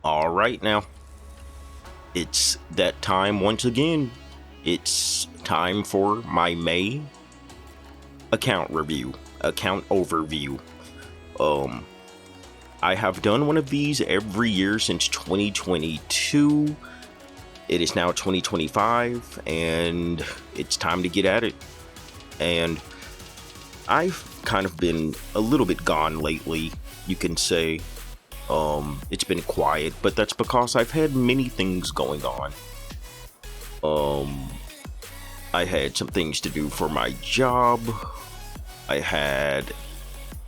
All right, now it's that time once again. It's time for my May account review, account overview. Um, I have done one of these every year since 2022. It is now 2025, and it's time to get at it. And I've kind of been a little bit gone lately, you can say. It's been quiet, but that's because I've had many things going on. Um, I had some things to do for my job. I had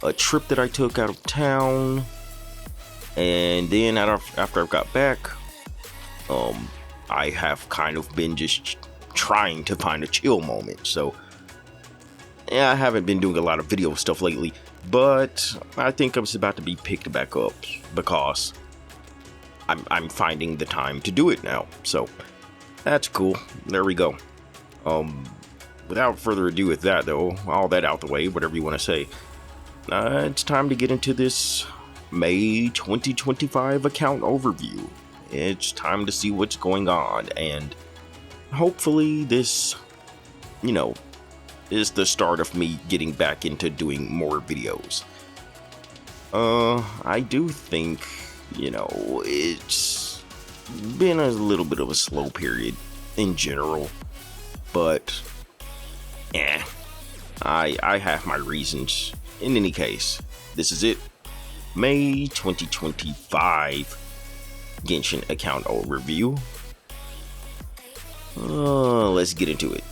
a trip that I took out of town, and then after I got back, I have kind of been just trying to find a chill moment. So, yeah, I haven't been doing a lot of video stuff lately, but I think I'm about to be picked back up because I'm finding the time to do it now. So that's cool. There we go. Without further ado with that though, all that out the way, whatever you want to say, it's time to get into this May 2025 account overview. It's time to see what's going on, and hopefully this, is the start of me getting back into doing more videos. I do think, it's been a little bit of a slow period in general, but I have my reasons. In any case, this is it. May 2025 Genshin account overview. Let's get into it.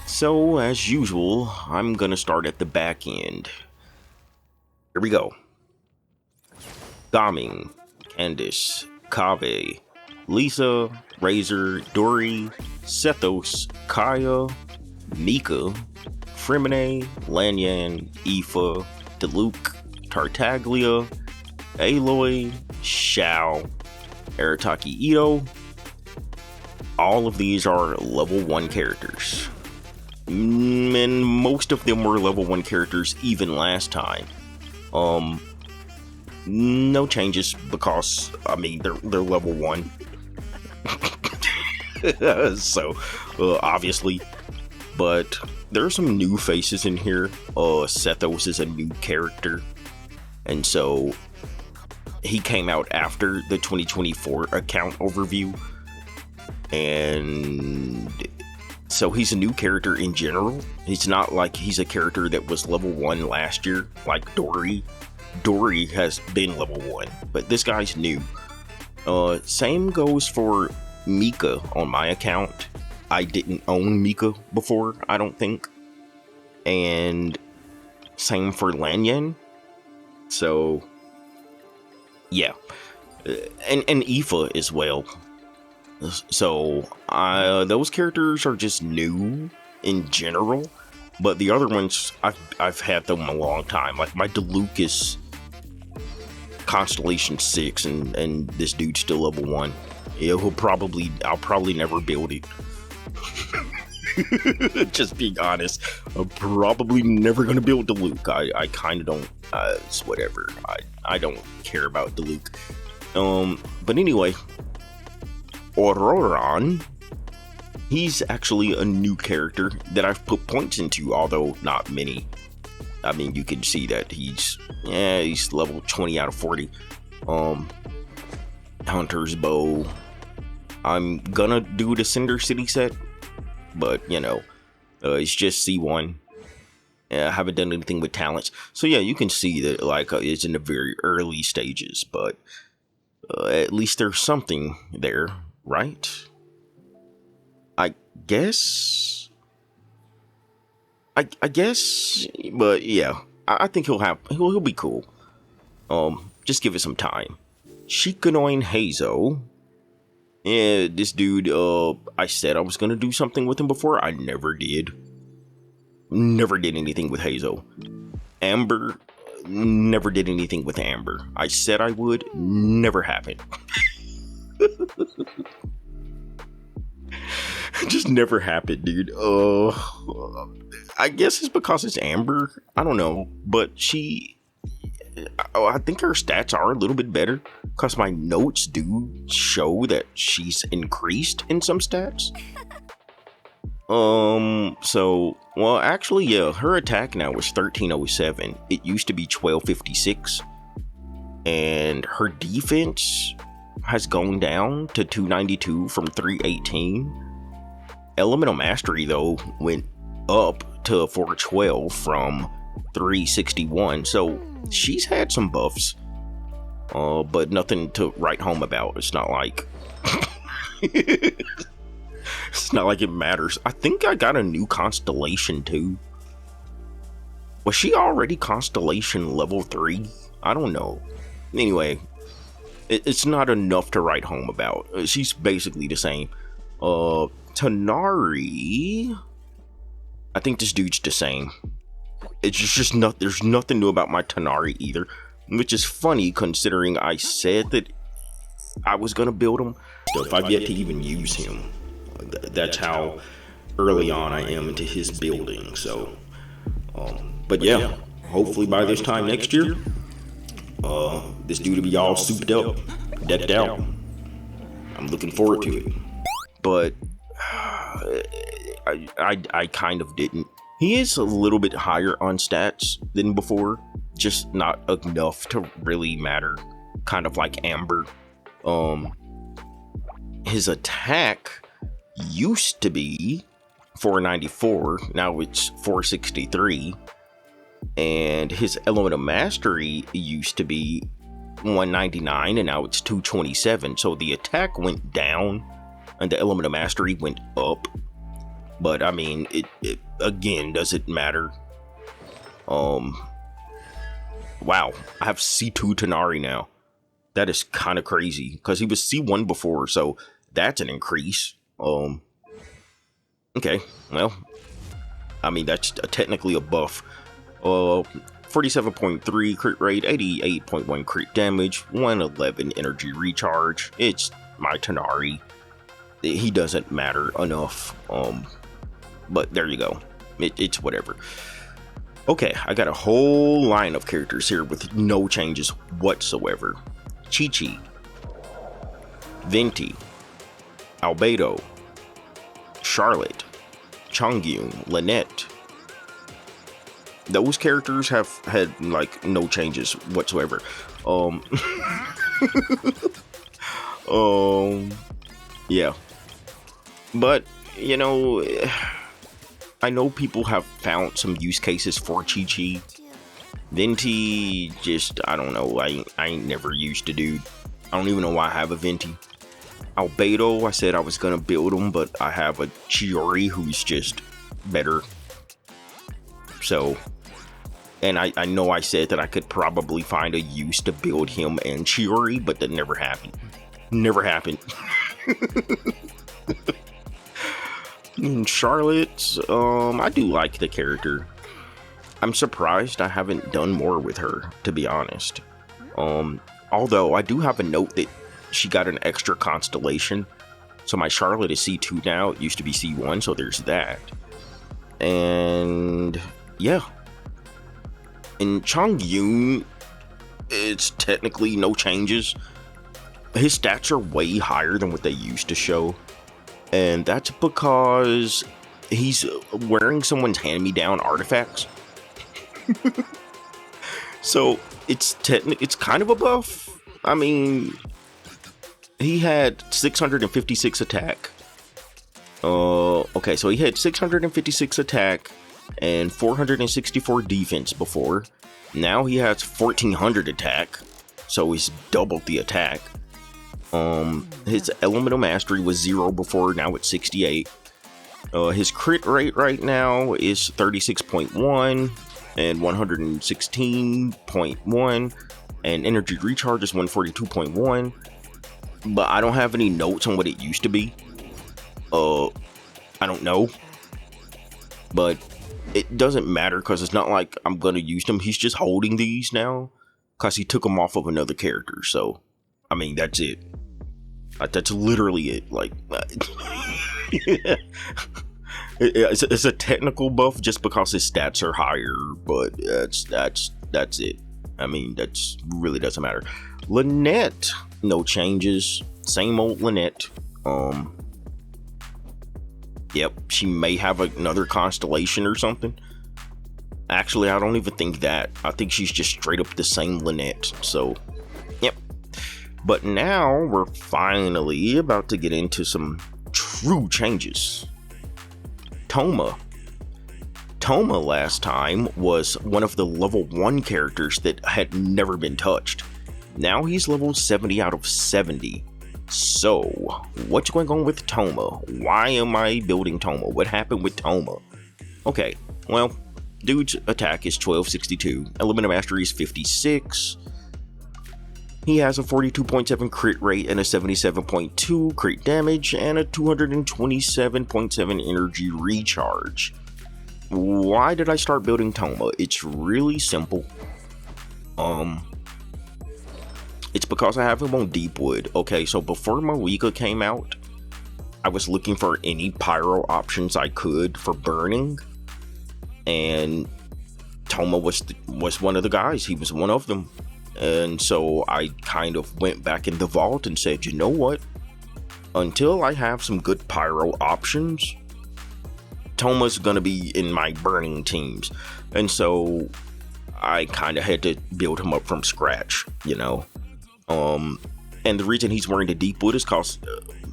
So, as usual, I'm gonna start at the back end. Here we go. Gaming, Candice, Kave, Lisa, Razor, Dory, Sethos, Kaya, Mika, Fremine, Lanyan, Aoife, Diluc, Tartaglia, Aloy, Shao, Arataki Ito. All of these are level 1 characters. And most of them were level 1 characters even last time. No changes because, they're level 1. So, obviously. But there are some new faces in here. Sethos is a new character. And so, he came out after the 2024 account overview. And so he's a new character in general. He's not like he's a character that was level 1 last year, like Dory. Dory has been level 1, but this guy's new. Same goes for Mika on my account. I didn't own Mika before, I don't think. And same for Lanyan. So, yeah. And Aoife as well. So, those characters are just new in general, but the other ones, I've had them a long time. Like, my Diluc is Constellation 6, and this dude's still level 1. Yeah, I'll probably never build it. Just being honest, I'm probably never gonna build Diluc. I kind of don't, it's whatever. I don't care about Diluc. But anyway, Auroran, he's actually a new character that I've put points into, although not many. I mean, you can see that he's level 20 out of 40. Hunter's Bow. I'm gonna do the Cinder City set, but it's just C1. I haven't done anything with talents, so yeah, you can see that it's in the very early stages, but at least there's something there, right? I guess, but yeah, I think he'll be cool. Just give it some time. Shikanoin Hazo. Yeah, this dude, I said I was gonna do something with him before. I never did. Never did anything with Hazo. Amber, never did anything with Amber. I said I would, never happened. Just never happened, dude. I guess it's because it's Amber. I don't know, but she I think her stats are a little bit better because my notes do show that she's increased in some stats. So, well, actually, yeah, her attack now is 1307. It used to be 1256. And her defense has gone down to 292 from 318. Elemental Mastery, though, went up to 412 from 361. So she's had some buffs, but nothing to write home about. It's not like it's not like it matters. I think I got a new constellation too. Was she already constellation level 3? I don't know. Anyway, it's not enough to write home about. She's basically the same. Tanari, I think this dude's the same. It's just not. There's nothing new about my Tanari either, which is funny considering I said that I was gonna build him. So if I've yet to even use him, that's how early on I am into his building. So, but yeah, hopefully by this time next year, this dude will be all souped up, decked out. I'm looking forward to it. But I kind of didn't. He is a little bit higher on stats than before, just not enough to really matter. Kind of like Amber. His attack used to be 494, now it's 463. And his Elemental Mastery used to be 199, and now it's 227. So the attack went down, and the Elemental Mastery went up. But I mean, it again doesn't matter. Wow, I have C2 Tanari now. That is kind of crazy because he was C1 before, so that's an increase. Okay, well, I mean that's technically a buff. 47.3 crit rate, 88.1 crit damage, 111 energy recharge. It's my Tanari. He doesn't matter enough. But there you go. It's whatever. Okay, I got a whole line of characters here with no changes whatsoever. Chi-Chi, Venti, Albedo, Charlotte, Chongyun, Lynette. Those characters have had like no changes whatsoever. Yeah. But, you know, I know people have found some use cases for Chi-Chi. Venti, just, I don't know, I ain't never used a dude. I don't even know why I have a Venti. Albedo, I said I was gonna build him, but I have a Chiori who's just better. So, and I know I said that I could probably find a use to build him and Chiori, but that never happened. Never happened. Charlotte, I do like the character. I'm surprised I haven't done more with her, to be honest. Although I do have a note that she got an extra constellation. So my Charlotte is C2 now. It used to be C1, so there's that. And yeah. In Chongyun, it's technically no changes. His stats are way higher than what they used to show. And that's because he's wearing someone's hand-me-down artifacts. So it's kind of a buff. I mean, he had 656 attack. Okay, so he had 656 attack and 464 defense before. Now he has 1400 attack, so he's doubled the attack. His Elemental Mastery was 0 before, now it's 68. His crit rate right now is 36.1 and 116.1, and energy recharge is 142.1. But I don't have any notes on what it used to be. I don't know. But it doesn't matter because it's not like I'm gonna use them. He's just holding these now because he took them off of another character. So, I mean, that's it. That's literally it. Like, it's a technical buff just because his stats are higher, but that's it. I mean, that's really doesn't matter. Lynette, no changes. Same old Lynette. Yep, she may have another constellation or something. Actually, I don't even think that. I think she's just straight up the same Lynette. So, yep. But now we're finally about to get into some true changes. Toma last time was one of the level 1 characters that had never been touched. Now he's level 70 out of 70. So, what's going on with Toma? Why am I building Toma? What happened with Toma? Okay, well, dude's attack is 1262, element of mastery is 56. He has a 42.7 crit rate and a 77.2 crit damage and a 227.7 energy recharge. Why did I start building Toma? It's really simple. It's because I have him on Deepwood. Okay, so before Moika came out, I was looking for any pyro options I could for burning, and Toma was one of the guys. He was one of them. And so I kind of went back in the vault and said, you know what? Until I have some good pyro options, Toma's gonna be in my burning teams. And so I kind of had to build him up from scratch, you know. And the reason he's wearing the Deepwood is because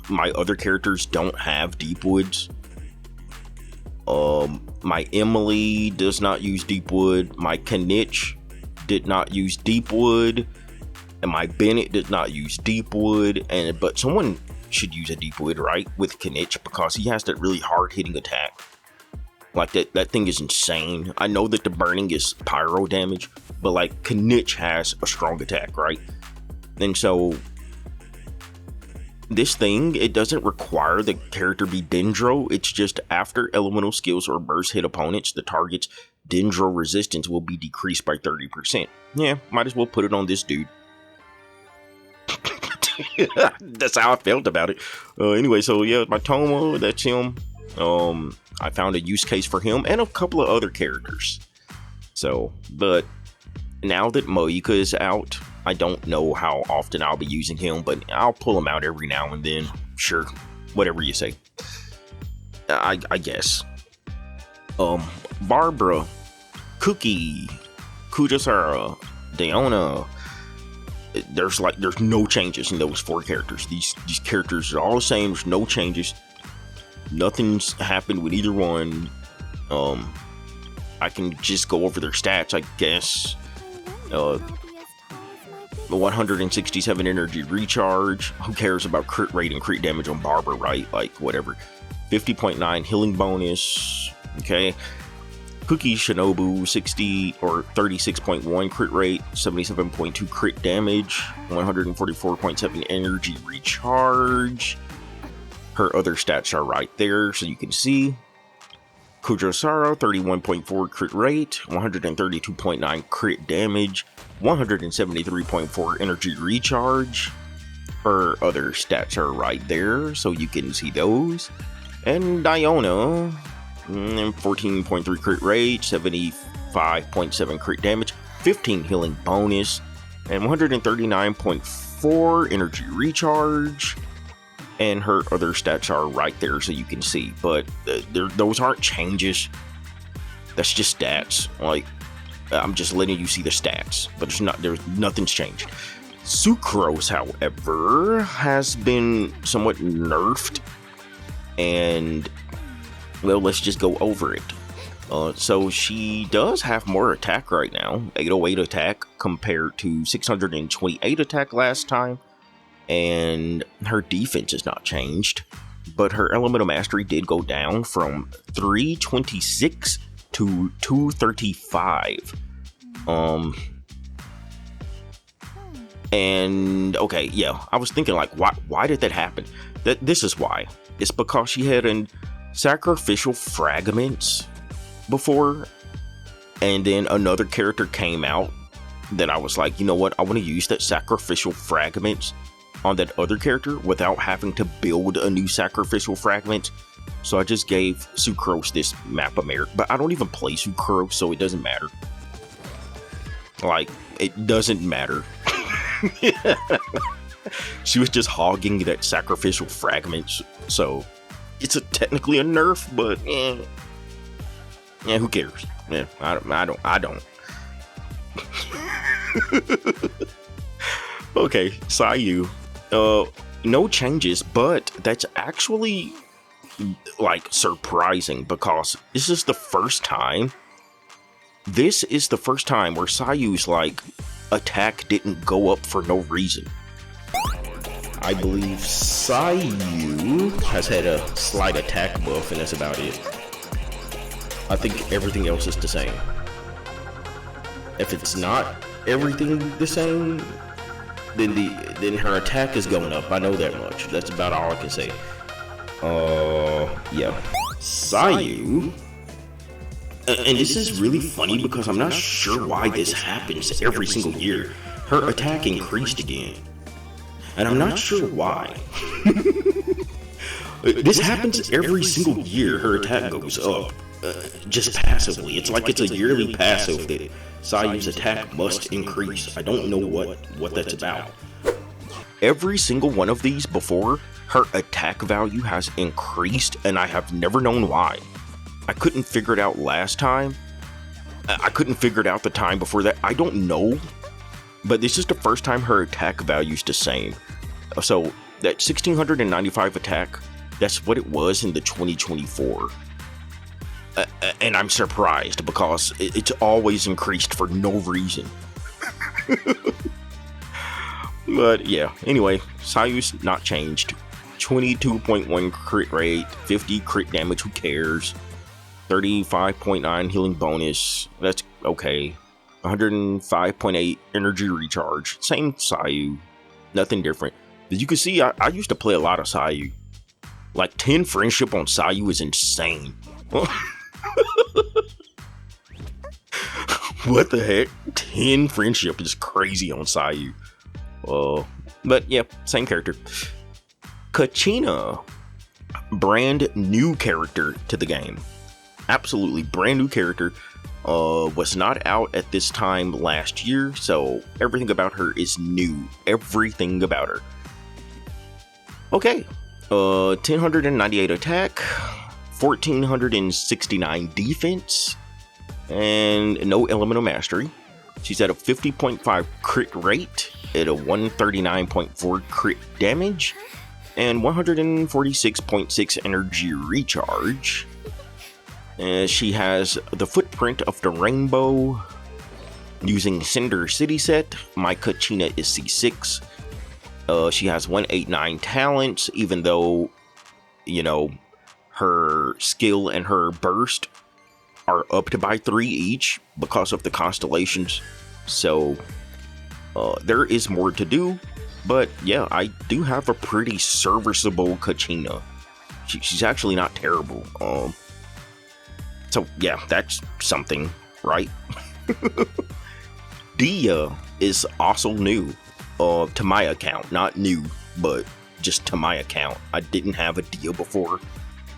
my other characters don't have Deepwoods. My Emily does not use Deepwood. My Kanich did not use Deepwood, and my Bennett did not use Deepwood. But someone should use a Deepwood, right, with Kanich, because he has that really hard hitting attack. Like that thing is insane. I know that the burning is pyro damage, but like Kanich has a strong attack, right? And so this thing, it doesn't require the character be Dendro. It's just after elemental skills or burst hit opponents, the target's Dendro resistance will be decreased by 30%. Yeah, might as well put it on this dude. That's how I felt about it. Anyway, so yeah, my Toma, that's him. I found a use case for him and a couple of other characters. So, but now that Moika is out, I don't know how often I'll be using him, but I'll pull him out every now and then. Sure, whatever you say. I guess. Barbara, Cookie, Kujasara, Diona. There's no changes in those 4 characters. These characters are all the same. There's no changes. Nothing's happened with either one. I can just go over their stats, I guess. 167 energy recharge. Who cares about crit rate and crit damage on Barbara, right? Like, whatever. 50.9 healing bonus. Okay. Cookie Shinobu, 60 or 36.1 crit rate, 77.2 crit damage, 144.7 energy recharge. Her other stats are right there, so you can see. Kujosaro, 31.4 crit rate, 132.9 crit damage, 173.4 energy recharge. Her other stats are right there, so you can see those. And Diona, 14.3 crit rate, 75.7 crit damage, 15 healing bonus, and 139.4 energy recharge. And her other stats are right there, so you can see. But those aren't changes. That's just stats. Like, I'm just letting you see the stats, but nothing's changed. Sucrose, however, has been somewhat nerfed, and well, let's just go over it. So she does have more attack right now, 808 attack compared to 628 attack last time, and her defense has not changed, but her elemental mastery did go down from 326 to 235. And okay, yeah, I was thinking like, why did that happen? This is why. It's because she had an sacrificial fragments before, and then another character came out that I was like, you know what, I want to use that sacrificial fragments on that other character without having to build a new sacrificial fragment. So I just gave Sucrose this map of merit, but I don't even play Sucrose, so it doesn't matter. Like, it doesn't matter. She was just hogging that sacrificial fragments, so it's technically a nerf, but who cares? Yeah, I don't. Okay, Sayu. No changes, but that's actually like surprising because this is the first time. This is the first time where Sayu's like attack didn't go up for no reason. I believe Sayu has had a slight attack buff, and that's about it. I think everything else is the same. If it's not everything the same, then her attack is going up. I know that much. That's about all I can say. Yeah. Sayu. And this is really funny because I'm not sure why this happens every single year. Her attack increased again. And I'm not sure why. This happens every single year. Her attack goes up. Just passively. It's like it's a yearly passive that Sayu's attack must increase. I don't know what that's about. Every single one of these before, her attack value has increased, and I have never known why. I couldn't figure it out last time. I couldn't figure it out the time before that. I don't know. But this is the first time her attack value's the same. So, that 1695 attack, that's what it was in the 2024. And I'm surprised because it's always increased for no reason. But yeah, anyway, Sayu's not changed. 22.1 crit rate, 50 crit damage, who cares? 35.9 healing bonus, that's okay. 105.8 energy recharge, same Sayu, nothing different. As you can see, I used to play a lot of Sayu. Like 10 friendship on Sayu is insane. What the heck? 10 friendship is crazy on Sayu. But yeah, same character. Kachina, brand new character to the game. Absolutely brand new character. Was not out at this time last year, so everything about her is new. Everything about her. Okay, 1098 attack, 1469 defense, and no elemental mastery. She's at a 50.5 crit rate, at a 139.4 crit damage, and 146.6 energy recharge. She has the footprint of the rainbow. Using Cinder City set, my Kachina is C6. She has 189 talents, even though, you know, her skill and her burst are upped by 3 each because of the constellations. So, there is more to do. But yeah, I do have a pretty serviceable Kachina. She's actually not terrible. So yeah, that's something, right? Dia is also new to my account. Not new, but just to my account. I didn't have a Dia before,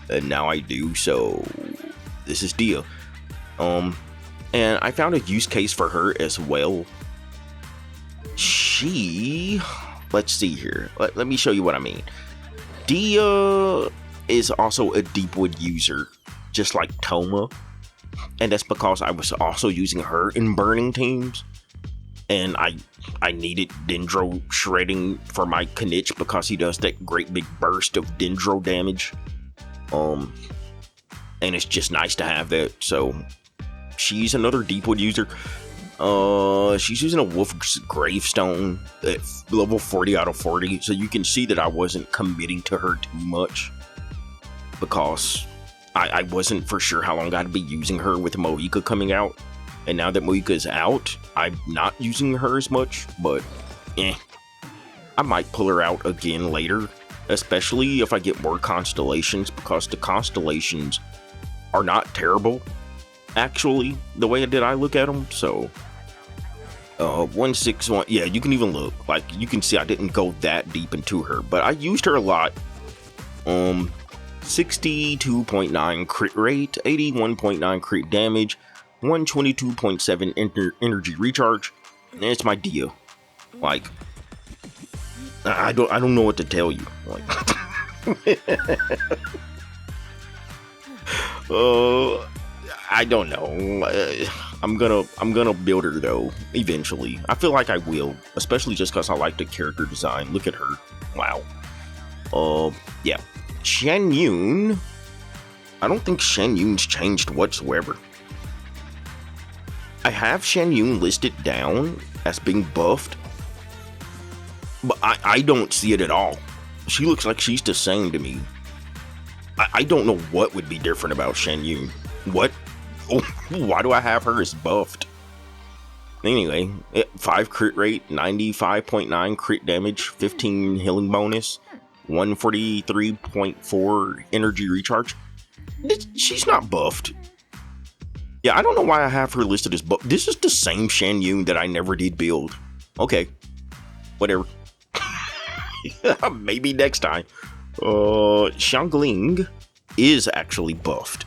and now I do, so this is Dia. And I found a use case for her as well. Let's see here. Let me show you what I mean. Dia is also a Deepwood user, just like Toma, and that's because I was also using her in burning teams, and I needed Dendro shredding for my Kanich because he does that great big burst of Dendro damage, and it's just nice to have that. So she's another Deepwood user. She's using a Wolf's Gravestone at level 40 out of 40, so you can see that I wasn't committing to her too much because I wasn't for sure how long I'd be using her with Moika coming out. And now that Moika is out, I'm not using her as much, but I might pull her out again later, especially if I get more constellations, because the constellations are not terrible, actually, the way that I look at them. So 161, yeah, you can even look, like, you can see I didn't go that deep into her, but I used her a lot. 62.9 crit rate, 81.9 crit damage, 122.7 energy recharge, It's my deal. Like, I don't know what to tell you. Like, I don't know. I'm gonna build her though eventually. I feel like I will, especially just because I like the character design. Look at her. Wow. Yeah. Shen Yun. I don't think Shen Yun's changed whatsoever. I have Shen Yun listed down as being buffed, but I don't see it at all. She looks like she's the same to me. I don't know what would be different about Shen Yun. What? Oh, why do I have her as buffed? Anyway, 5 crit rate, 95.9 crit damage, 15 healing bonus, 143.4 energy recharge. She's not buffed. Yeah, I don't know why I have her listed as buffed. This is the same Shen Yun that I never did build. Okay, whatever. Maybe next time. Xiangling is actually buffed,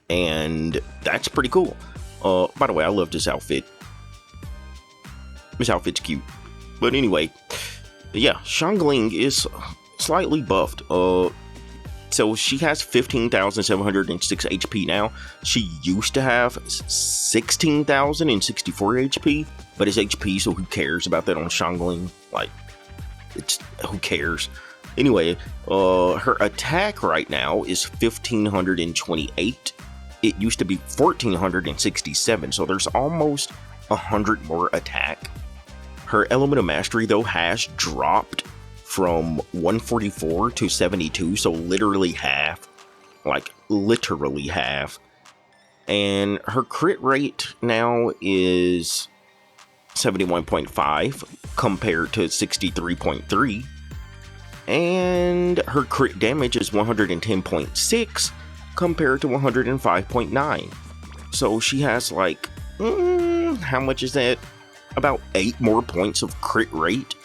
and that's pretty cool. By the way, I love this outfit. This outfit's cute. But anyway, yeah, Xiangling is slightly buffed. So she has 15,706 HP now. She used to have 16,064 HP, but it's HP, so who cares about that on Xiangling? Like, who cares? Anyway, her attack right now is 1,528. It used to be 1,467, so there's almost 100 more attack. Her element of mastery, though, has dropped from 144 to 72, so literally half. Like, literally half. And her crit rate now is 71.5 compared to 63.3. And her crit damage is 110.6 compared to 105.9. So she has like, how much is that? About 8 more points of crit rate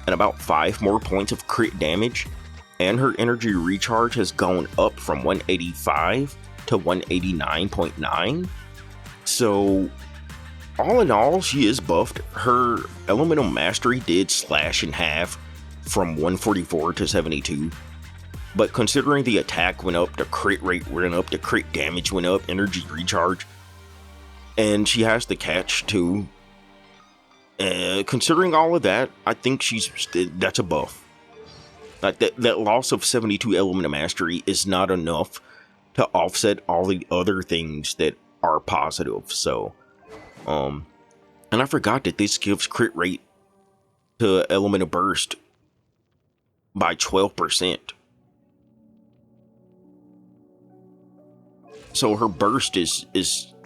and about 5 more points of crit damage. And her energy recharge has gone up from 185 to 189.9. So all in all, she is buffed. Her elemental mastery did slash in half from 144 to 72. But considering the attack went up, the crit rate went up, the crit damage went up, energy recharge, and she has the catch too. Considering all of that, I think that's a buff. Like that loss of 72 element of mastery is not enough to offset all the other things that are positive. So, and I forgot that this gives crit rate to element of burst by 12%. So her burst is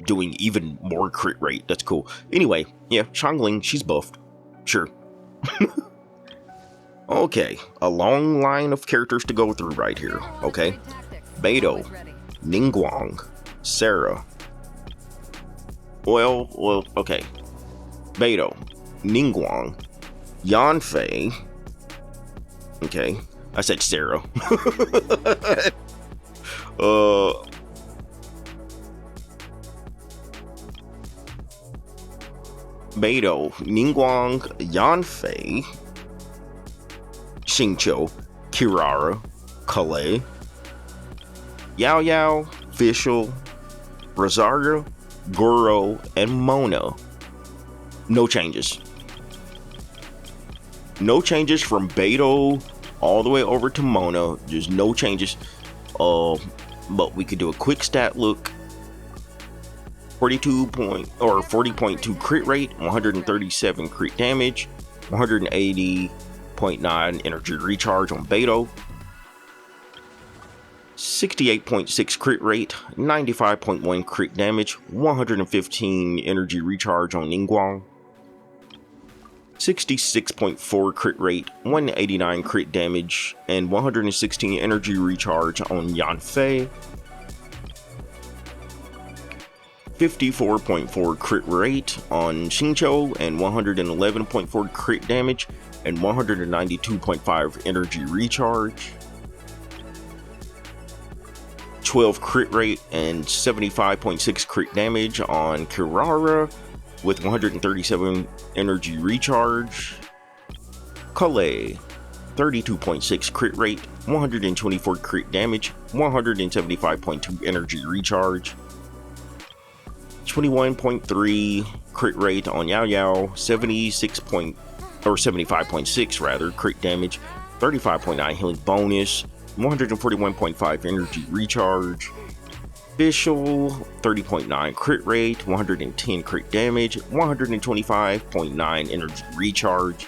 doing even more crit rate. That's cool. Anyway, yeah, Xiangling, she's buffed. Sure. Okay, a long line of characters to go through right here. Okay, Beidou, Ningguang, Sarah. Well, okay. Beidou, Ningguang, Yanfei. Okay, I said Sarah. Beidou, Ningguang, Yanfei, Xingqiu, Kirara, Calais, Yao Yao, Fischl, Rosario, Goro, and Mona. No changes. No changes from Beidou all the way over to Mona. There's no changes. But we could do a quick stat look. 40.2 crit rate, 137 crit damage, 180.9 energy recharge on Beidou, 68.6 crit rate, 95.1 crit damage, 115 energy recharge on Ningguang, 66.4 crit rate, 189 crit damage, and 116 energy recharge on Yanfei, 54.4 crit rate on Xingqiu, and 111.4 crit damage, and 192.5 energy recharge, 12 crit rate and 75.6 crit damage on Kirara, with 137 energy recharge. Calais, 32.6 crit rate, 124 crit damage, 175.2 energy recharge. 21.3 crit rate on Yao Yao, 75.6 rather crit damage, 35.9 healing bonus, 141.5 energy recharge. Official, 30.9 crit rate, 110 crit damage, 125.9 energy recharge.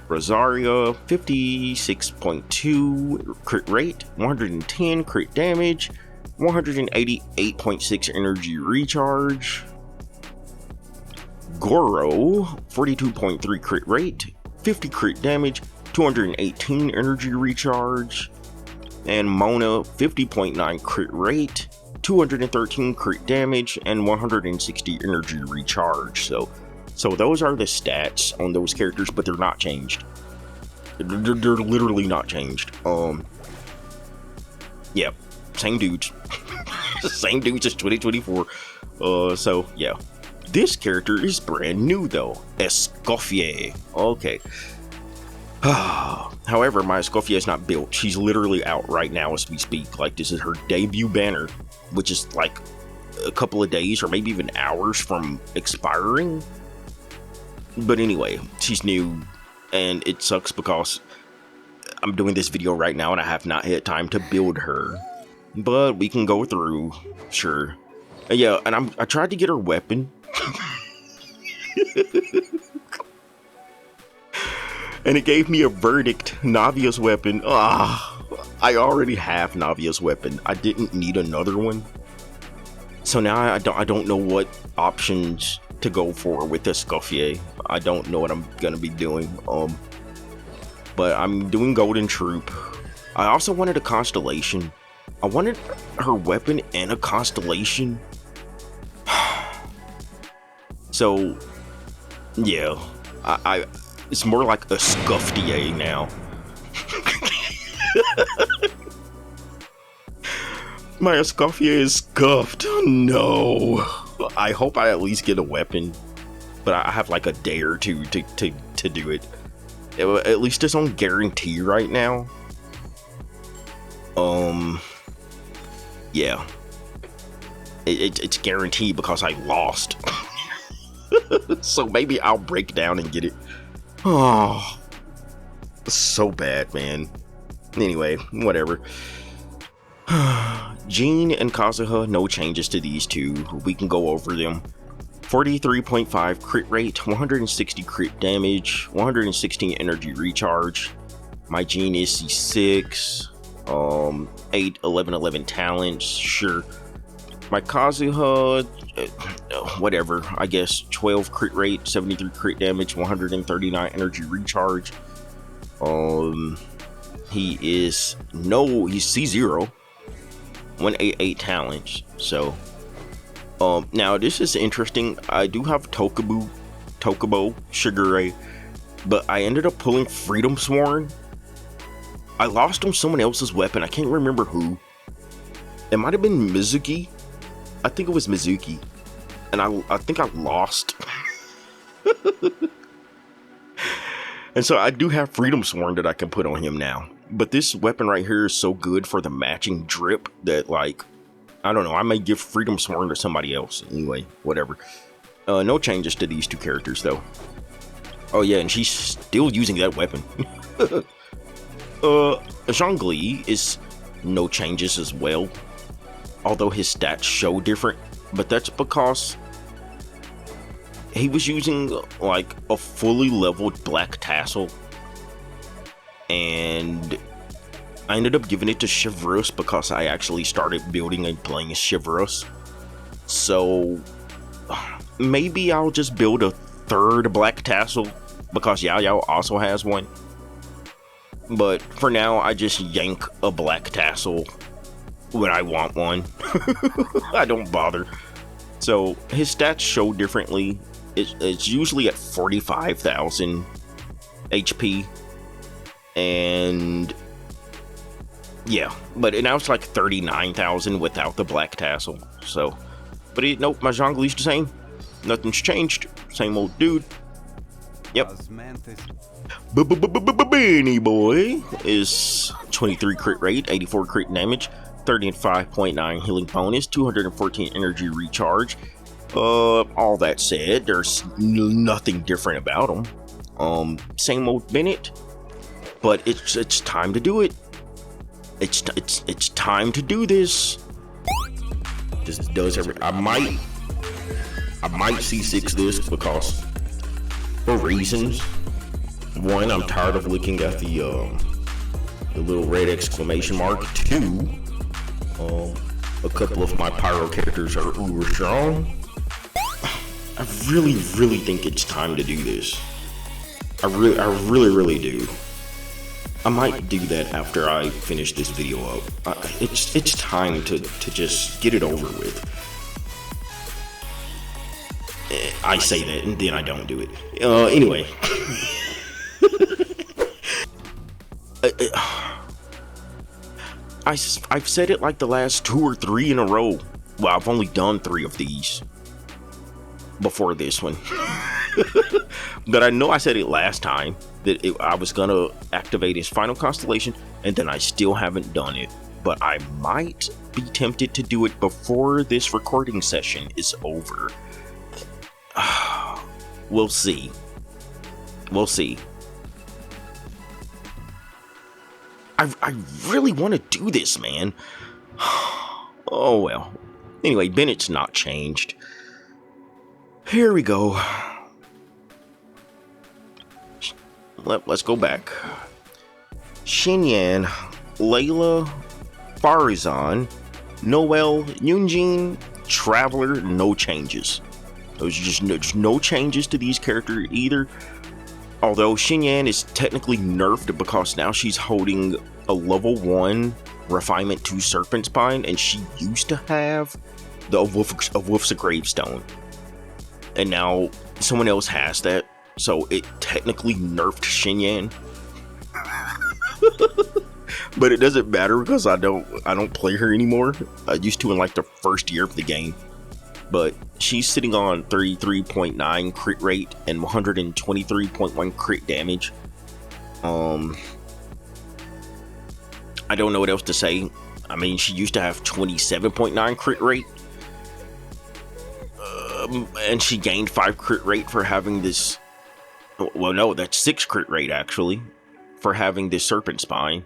Rosaria, 56.2 crit rate, 110 crit damage, 188.6 energy recharge. Goro, 42.3 crit rate, 50 crit damage, 218 energy recharge. And Mona, 50.9 crit rate, 213 crit damage, and 160 energy recharge. So those are the stats on those characters, but they're not changed. They're literally not changed. Yeah, same dudes. Same dudes as 2024. So yeah. This character is brand new though. Escoffier. Okay. However, my Escoffier is not built. She's literally out right now as we speak. Like, this is her debut banner, which is like a couple of days or maybe even hours from expiring. But anyway, she's new, and it sucks because I'm doing this video right now and I have not had time to build her. But we can go through, sure. Yeah, and I tried to get her weapon. And it gave me a verdict, Navia's weapon. I already have Navia's weapon. I didn't need another one. So now I don't know what options to go for with Escoffier. I don't know what I'm gonna be doing. But I'm doing Golden Troop. I also wanted a Constellation. I wanted her weapon and a Constellation. So yeah, it's more like a Scuffier now. My Escoffier is scuffed. No. I hope I at least get a weapon, but I have like a day or two to do it. At least it's on guarantee right now. Yeah. It's guaranteed because I lost. So maybe I'll break down and get it. Oh, so bad, man. Anyway, whatever. Jean and Kazuha, no changes to these two. We can go over them. 43.5 crit rate, 160 crit damage, 116 energy recharge. My Jean is C6. 8, 11, 11 talents, sure. My Kazuha, whatever, I guess 12 crit rate, 73 crit damage, 139 energy recharge. He's C0, 188 talents. So now this is interesting. I do have Tokubo Shigure, but I ended up pulling Freedom Sworn. I lost on someone else's weapon. I can't remember who. It might have been Mizuki. I think it was Mizuki. And I think I lost. And so I do have Freedom Sworn that I can put on him now. But this weapon right here is so good for the matching drip that, like, I don't know. I may give Freedom Sworn to somebody else. Anyway, whatever. No changes to these two characters, though. Oh, yeah, and she's still using that weapon. Zhongli is no changes as well. Although his stats show different. But that's because he was using like a fully leveled black tassel, and I ended up giving it to Chivalrous because I actually started building and playing as Chivalrous. So maybe I'll just build a third black tassel because Yao Yao also has one. But for now, I just yank a black tassel when I want one. I don't bother. So his stats show differently. It's usually at 45,000 HP, and yeah, but now it's like 39,000 without the black tassel. So, but nope, my Zhongli's the same. Nothing's changed. Same old dude. Yep. Benny boy is 23 crit rate, 84 crit damage, 35.9 healing bonus, 214 energy recharge. All that said, there's nothing different about him. Same old Bennett, but it's time to do it. It's time to do this. This does every. I might C6 this because for reasons. One, I'm tired of looking at the little red exclamation mark. Two, a couple of my pyro characters are uber strong. I really think it's time to do this. I really do. I might do that after I finish this video up. It's time to just get it over with. I say that and then I don't do it. Anyway. I've said it like the last 2 or 3 in a row. Well, I've only done 3 of these before this one. But I know I said it last time that I was gonna activate his final constellation, and then I still haven't done it. But I might be tempted to do it before this recording session is over. We'll see. We'll see. I really want to do this, man. Oh well. Anyway, Bennett's not changed. Here we go. Let's go back. Xinyan, Layla, Farazan, Noelle, Yunjin, Traveler, no changes. There's no changes to these characters either. Although Xinyan is technically nerfed because now she's holding a level 1 Refinement 2 Serpent Spine, and she used to have the Wolf's Gravestone. And now someone else has that, so it technically nerfed Xinyan. But it doesn't matter because I don't play her anymore. I used to in like the first year of the game. But she's sitting on 33.9 crit rate and 123.1 crit damage. I don't know what else to say. I mean, she used to have 27.9 crit rate. And she gained 5 crit rate for having this. Well, no, that's 6 crit rate actually for having this Serpent Spine.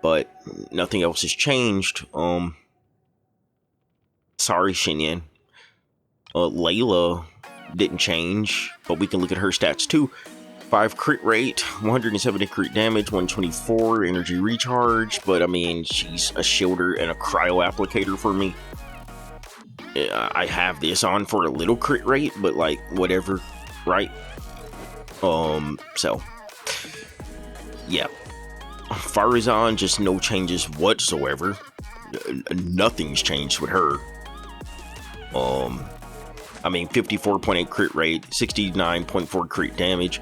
But nothing else has changed. Sorry, Xinyan. Layla didn't change, but we can look at her stats too. 5 crit rate, 170 crit damage, 124 energy recharge, but I mean, she's a shielder and a cryo applicator for me. I have this on for a little crit rate, but like, whatever, right? So, yeah. Farazan, just no changes whatsoever. Nothing's changed with her. I mean, 54.8 crit rate, 69.4 crit damage,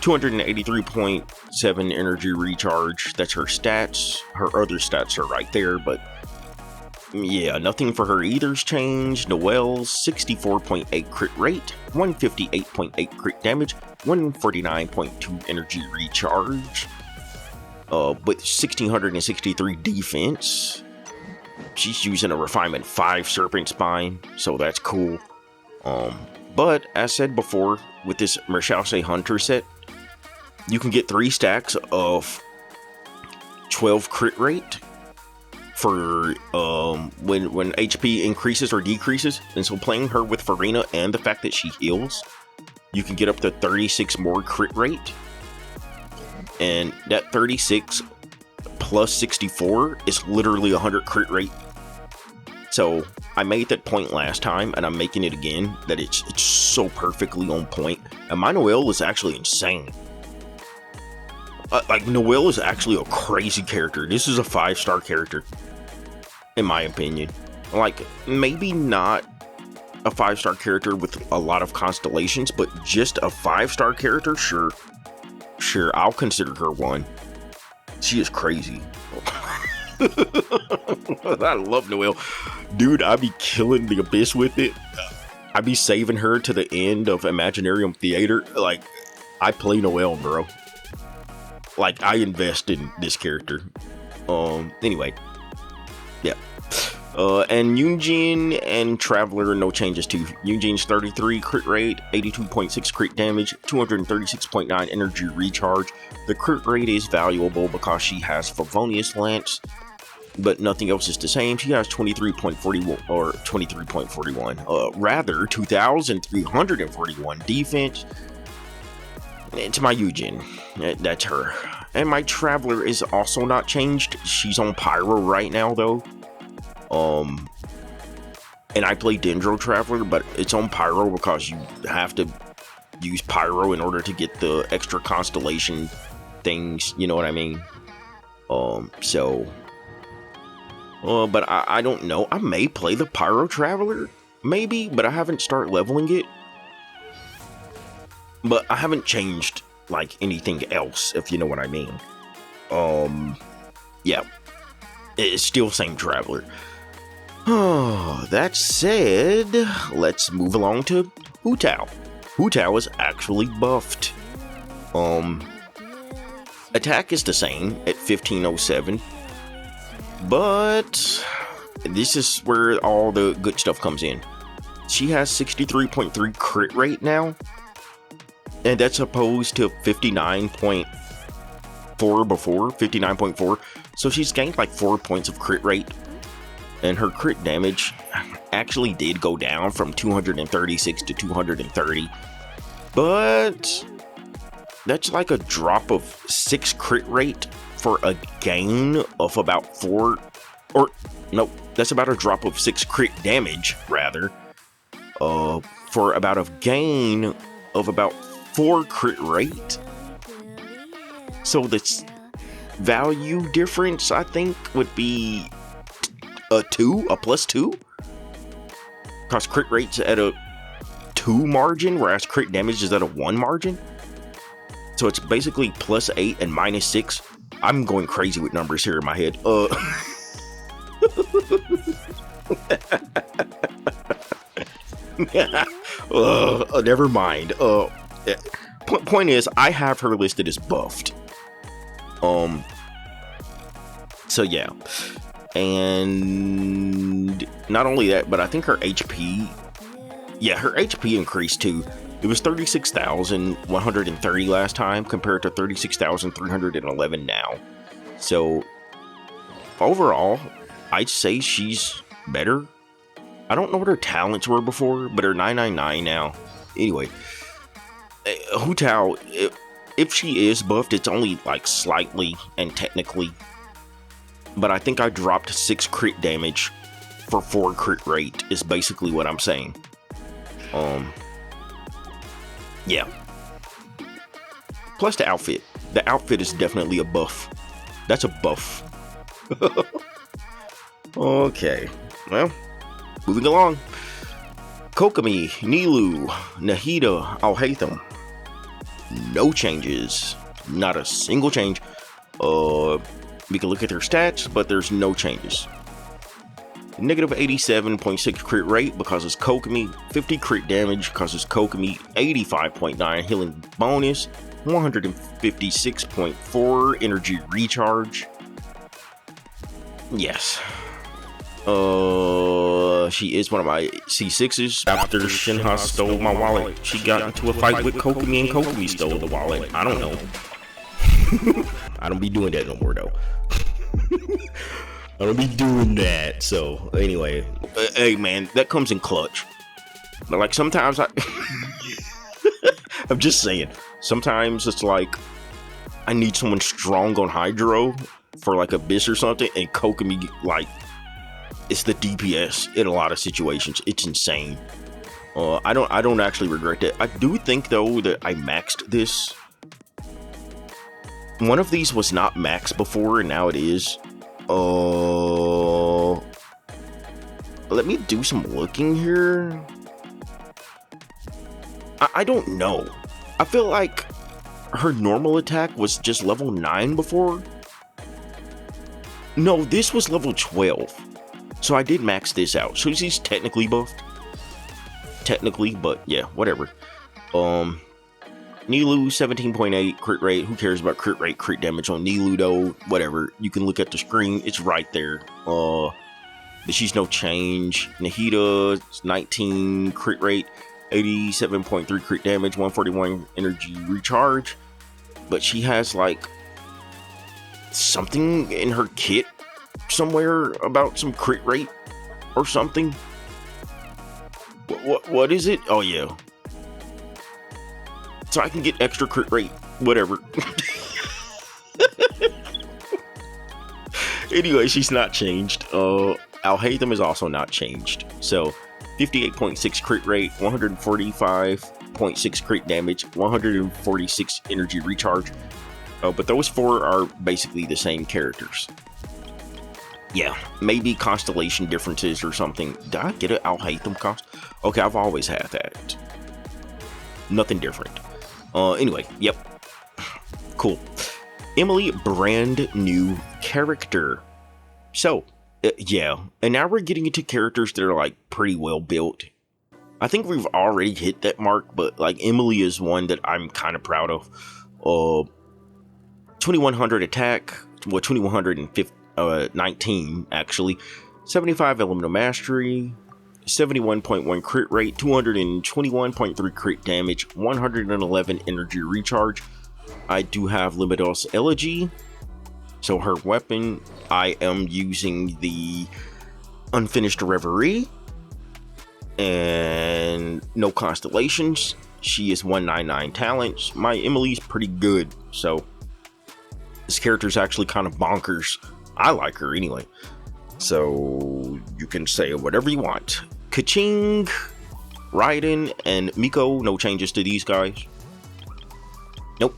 283.7 energy recharge. That's her stats. Her other stats are right there, but yeah, nothing for her either's changed. Noelle's 64.8 crit rate, 158.8 crit damage, 149.2 energy recharge, with 1663 defense. She's using a Refinement 5 Serpent Spine, so that's cool. But as said before, with this Mershause Hunter set, you can get 3 stacks of 12 crit rate for when HP increases or decreases. And so playing her with Farina and the fact that she heals, you can get up to 36 more crit rate. And that 36 plus 64 is literally 100 crit rate. So I made that point last time, and I'm making it again, that it's so perfectly on point. And my Noelle is actually insane. Like, Noelle is actually a crazy character. This is a 5-star character, in my opinion. Like, maybe not a 5-star character with a lot of constellations, but just a 5-star character, sure. Sure, I'll consider her one. She is crazy. I love Noelle. Dude, I be killing the Abyss with it. I be saving her to the end of Imaginarium Theater. Like, I play Noelle, bro. Like, I invest in this character. Anyway. Yeah. And Yunjin and Traveler, no changes to. Yunjin's 33 crit rate, 82.6 crit damage, 236.9 energy recharge. The crit rate is valuable because she has Favonius Lance, but nothing else is the same. She has 23.41 or 23.41. Rather, 2,341 defense. It's my Yujin. That's her. And my Traveler is also not changed. She's on Pyro right now, though. And I play Dendro Traveler, but it's on Pyro because you have to use Pyro in order to get the extra constellation things, you know what I mean? But I don't know. I may play the Pyro Traveler, maybe, but I haven't started leveling it. But I haven't changed, like, anything else, if you know what I mean. Yeah. It's still same Traveler. Oh, that said, let's move along to Hu Tao. Hu Tao is actually buffed. Attack is the same at 1507, but this is where all the good stuff comes in. She has 63.3 crit rate now, and that's opposed to 59.4 before, 59.4. So she's gained like 4 points of crit rate. And her crit damage actually did go down from 236 to 230. But that's like a drop of 6 crit rate for a gain of about 4. Or, no, that's about a drop of 6 crit damage, rather. For about a gain of about 4 crit rate. So the value difference, I think, would be a plus 2, because crit rate's at a 2 margin, whereas crit damage is at a 1 margin. So it's basically plus 8 and minus 6. I'm going crazy with numbers here in my head. Never mind. Point is, I have her listed as buffed. So yeah. And not only that, but I think her HP, her HP increased too. It was 36,130 last time compared to 36,311 now. So overall, I'd say she's better. I don't know what her talents were before, but her 999 now. Anyway, Hu Tao, if she is buffed, it's only like slightly and technically. But I think I dropped 6 crit damage for 4 crit rate is basically what I'm saying. Yeah. Plus the outfit. The outfit is definitely a buff. That's a buff. Okay. Well, moving along. Kokomi, Nilu, Nahida, Alhaitham. No changes. Not a single change. We can look at their stats, but there's no changes. Negative 87.6 crit rate because it's Kokomi, 50 crit damage because it's Kokomi, 85.9 healing bonus, 156.4 energy recharge. Yes. She is one of my C6s. After Shinha stole my wallet, she got into a fight with Kokomi and Kokomi stole the wallet. I don't know. I don't be doing that no more though. I don't be doing that. So anyway, hey man, that comes in clutch. But like sometimes I'm just saying, sometimes it's like I need someone strong on Hydro for like Abyss or something, and Kokomi, like, it's the DPS in a lot of situations. It's insane. I don't actually regret that. I do think though that I maxed this. One of these was not maxed before, and now it is. Let me do some looking here. I don't know. I feel like her normal attack was just level 9 before. No, this was level 12. So I did max this out. So she's technically buffed. technically, but yeah, whatever. Nilu 17.8 crit rate. Who cares about crit rate, crit damage on Nilu though? Whatever. You can look at the screen. It's right there. But she's no change. Nahida 19 crit rate, 87.3 crit damage, 141 energy recharge. But she has like something in her kit somewhere about some crit rate or something. What is it? Oh yeah. So I can get extra crit rate, whatever. Anyway, she's not changed. Alhaitham is also not changed. So 58.6 crit rate, 145.6 crit damage, 146 energy recharge. But those four are basically the same characters. Yeah, maybe constellation differences or something. Did I get an Alhaitham cost? Okay, I've always had that. Nothing different. Anyway, yep. Cool. Emily, brand new character. So, yeah. And now we're getting into characters that are, like, pretty well built. I think we've already hit that mark, but, like, Emily is one that I'm kind of proud of. 2100 attack. Well, 2119, actually. 75 elemental mastery. 71.1 crit rate, 221.3 crit damage, 111 energy recharge. I do have Limitos Elegy. So her weapon, I am using the Unfinished Reverie. And no constellations. She is 199 talents. My Emily's pretty good. So this character's actually kind of bonkers. I like her anyway. So you can say whatever you want. Kaching, Raiden, and Miko, no changes to these guys. Nope.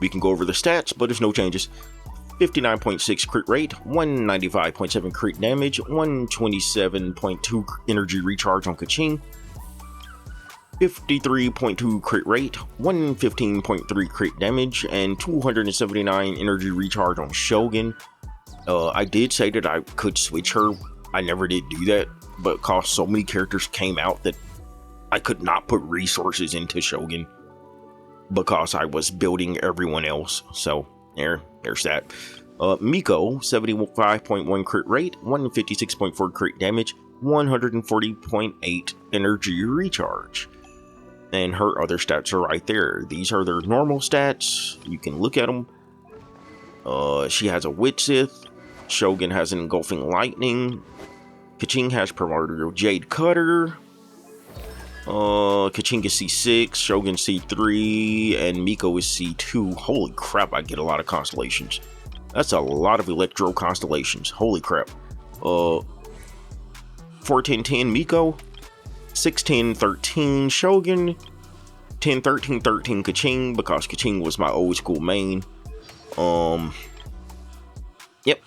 We can go over the stats, but there's no changes. 59.6 crit rate, 195.7 crit damage, 127.2 energy recharge on Kaching. 53.2 crit rate, 115.3 crit damage, and 279 energy recharge on Shogun. I did say that I could switch her. I never did do that, but cause so many characters came out that I could not put resources into Shogun because I was building everyone else. So there's that. Miko, 75.1 crit rate, 156.4 crit damage, 140.8 energy recharge. And her other stats are right there. These are their normal stats. You can look at them. She has a Witch Sith. Shogun has an Engulfing Lightning. Kaching has Primordial Jade Cutter. Kaching is C6, Shogun C3, and Miko is C2. Holy crap, I get a lot of constellations. That's a lot of Electro constellations. Holy crap. 4-10-10 Miko. 6-10-13 Shogun. 10-13-13 Kaching, because Kaching was my old school main. Yep.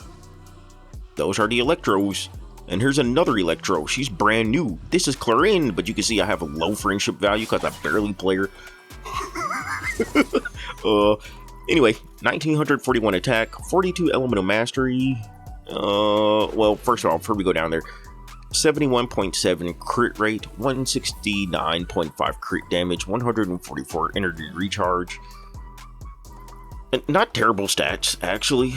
Those are the Electros. And here's another Electro. She's brand new. This is Clarin, but you can see I have a low friendship value because I barely play her. Anyway, 1941 attack, 42 elemental mastery. Well, first of all, before we go down there, 71.7 crit rate, 169.5 crit damage, 144 energy recharge. And not terrible stats, actually.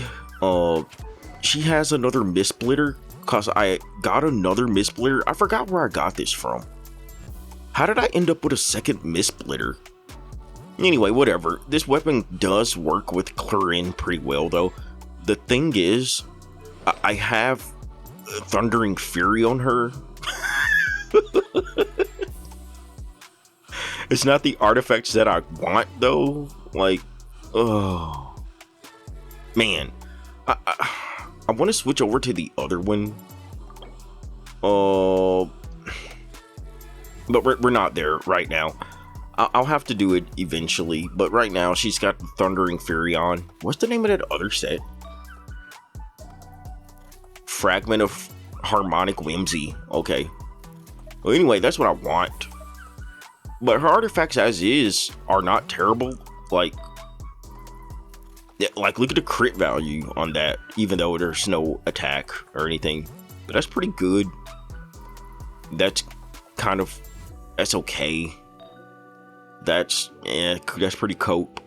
She has another Mist-Splitter, because I got another Mist-Splitter. I forgot where I got this from. How did I end up with a second Mist-Splitter? Anyway, whatever. This weapon does work with Clarin pretty well, though. The thing is, I have Thundering Fury on her. It's not the artifacts that I want, though. Like, oh. Man. I want to switch over to the other one. But we're not there right now. I'll have to do it eventually. But right now, she's got Thundering Fury on. What's the name of that other set? Fragment of Harmonic Whimsy. Okay. Well, anyway, that's what I want. But her artifacts as is are not terrible. Like, look at the crit value on that, even though there's no attack or anything. But that's pretty good. That's kind of That's okay. That's pretty cope.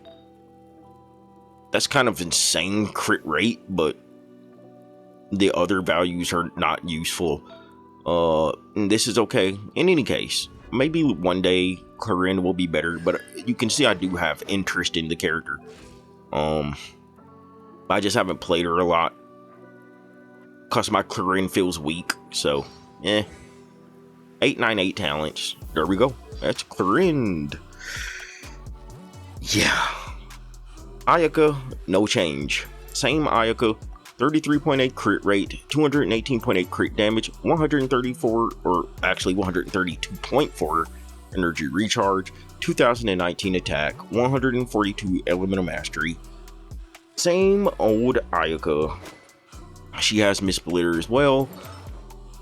That's kind of insane crit rate, but the other values are not useful. This is okay. In any case, maybe one day Clarin will be better, but you can see I do have interest in the character. I just haven't played her a lot because my Clarin feels weak. So, 898 talents. There we go. That's Clarin. Yeah. Ayaka, no change. Same Ayaka, 33.8 crit rate, 218.8 crit damage, 134, or actually 132.4 energy recharge, 2019 attack, 142 elemental mastery. Same old Ayaka. She has Miss Splitter as well.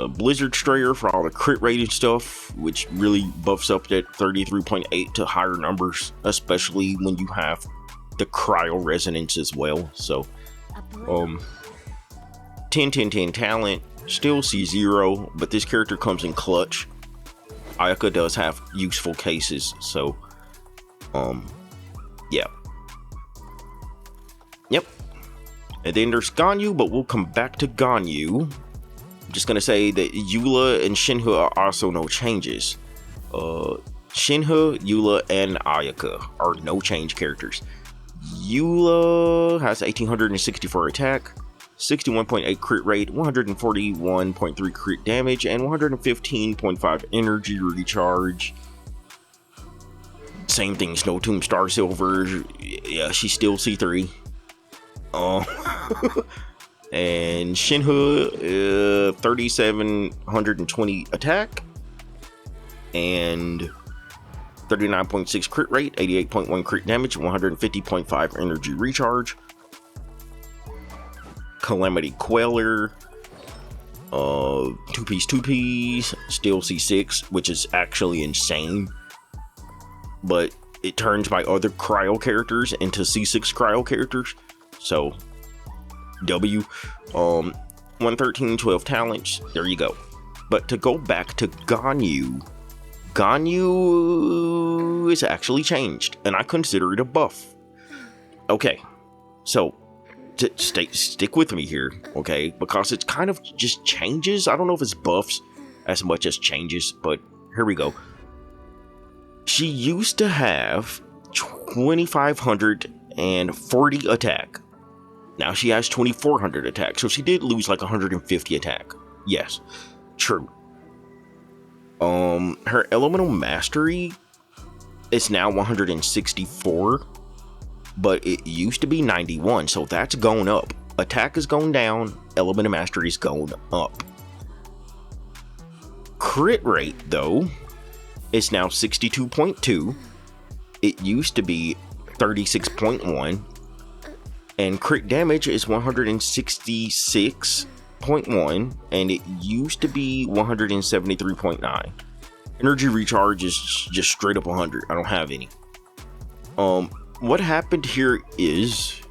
A Blizzard Strayer for all the crit rated stuff, which really buffs up that 33.8 to higher numbers, especially when you have the cryo resonance as well. So 10 talent, still C0, but this character comes in clutch. Ayaka does have useful cases, so yeah. Yep. And then there's Ganyu, but we'll come back to Ganyu. I'm just gonna say that Eula and Shinha are also no changes. Shinha, Eula, and Ayaka are no change characters. Eula has 1864 attack, 61.8 crit rate, 141.3 crit damage, and 115.5 energy recharge. Same thing, Snow Tomb Star Silver. Yeah, she's still C3. And Shinha, 3720 attack and 39.6 crit rate, 88.1 crit damage, 150.5 energy recharge. Calamity Queller, 2-piece, still C6, which is actually insane. But it turns my other cryo characters into C6 cryo characters. So, W, 113, 12 talents, there you go. But to go back to Ganyu is actually changed, and I consider it a buff. Okay, so stick with me here, okay? Because it's kind of just changes. I don't know if it's buffs as much as changes, but here we go. She used to have 2,540 attack. Now she has 2,400 attack, so she did lose like 150 attack. Yes, true. Her elemental mastery is now 164, but it used to be 91, so that's going up. Attack is going down, elemental mastery is going up. Crit rate, though, is now 62.2. It used to be 36.1. And crit damage is 166.1, and it used to be 173.9. Energy recharge is just straight up 100. I don't have any. What happened here is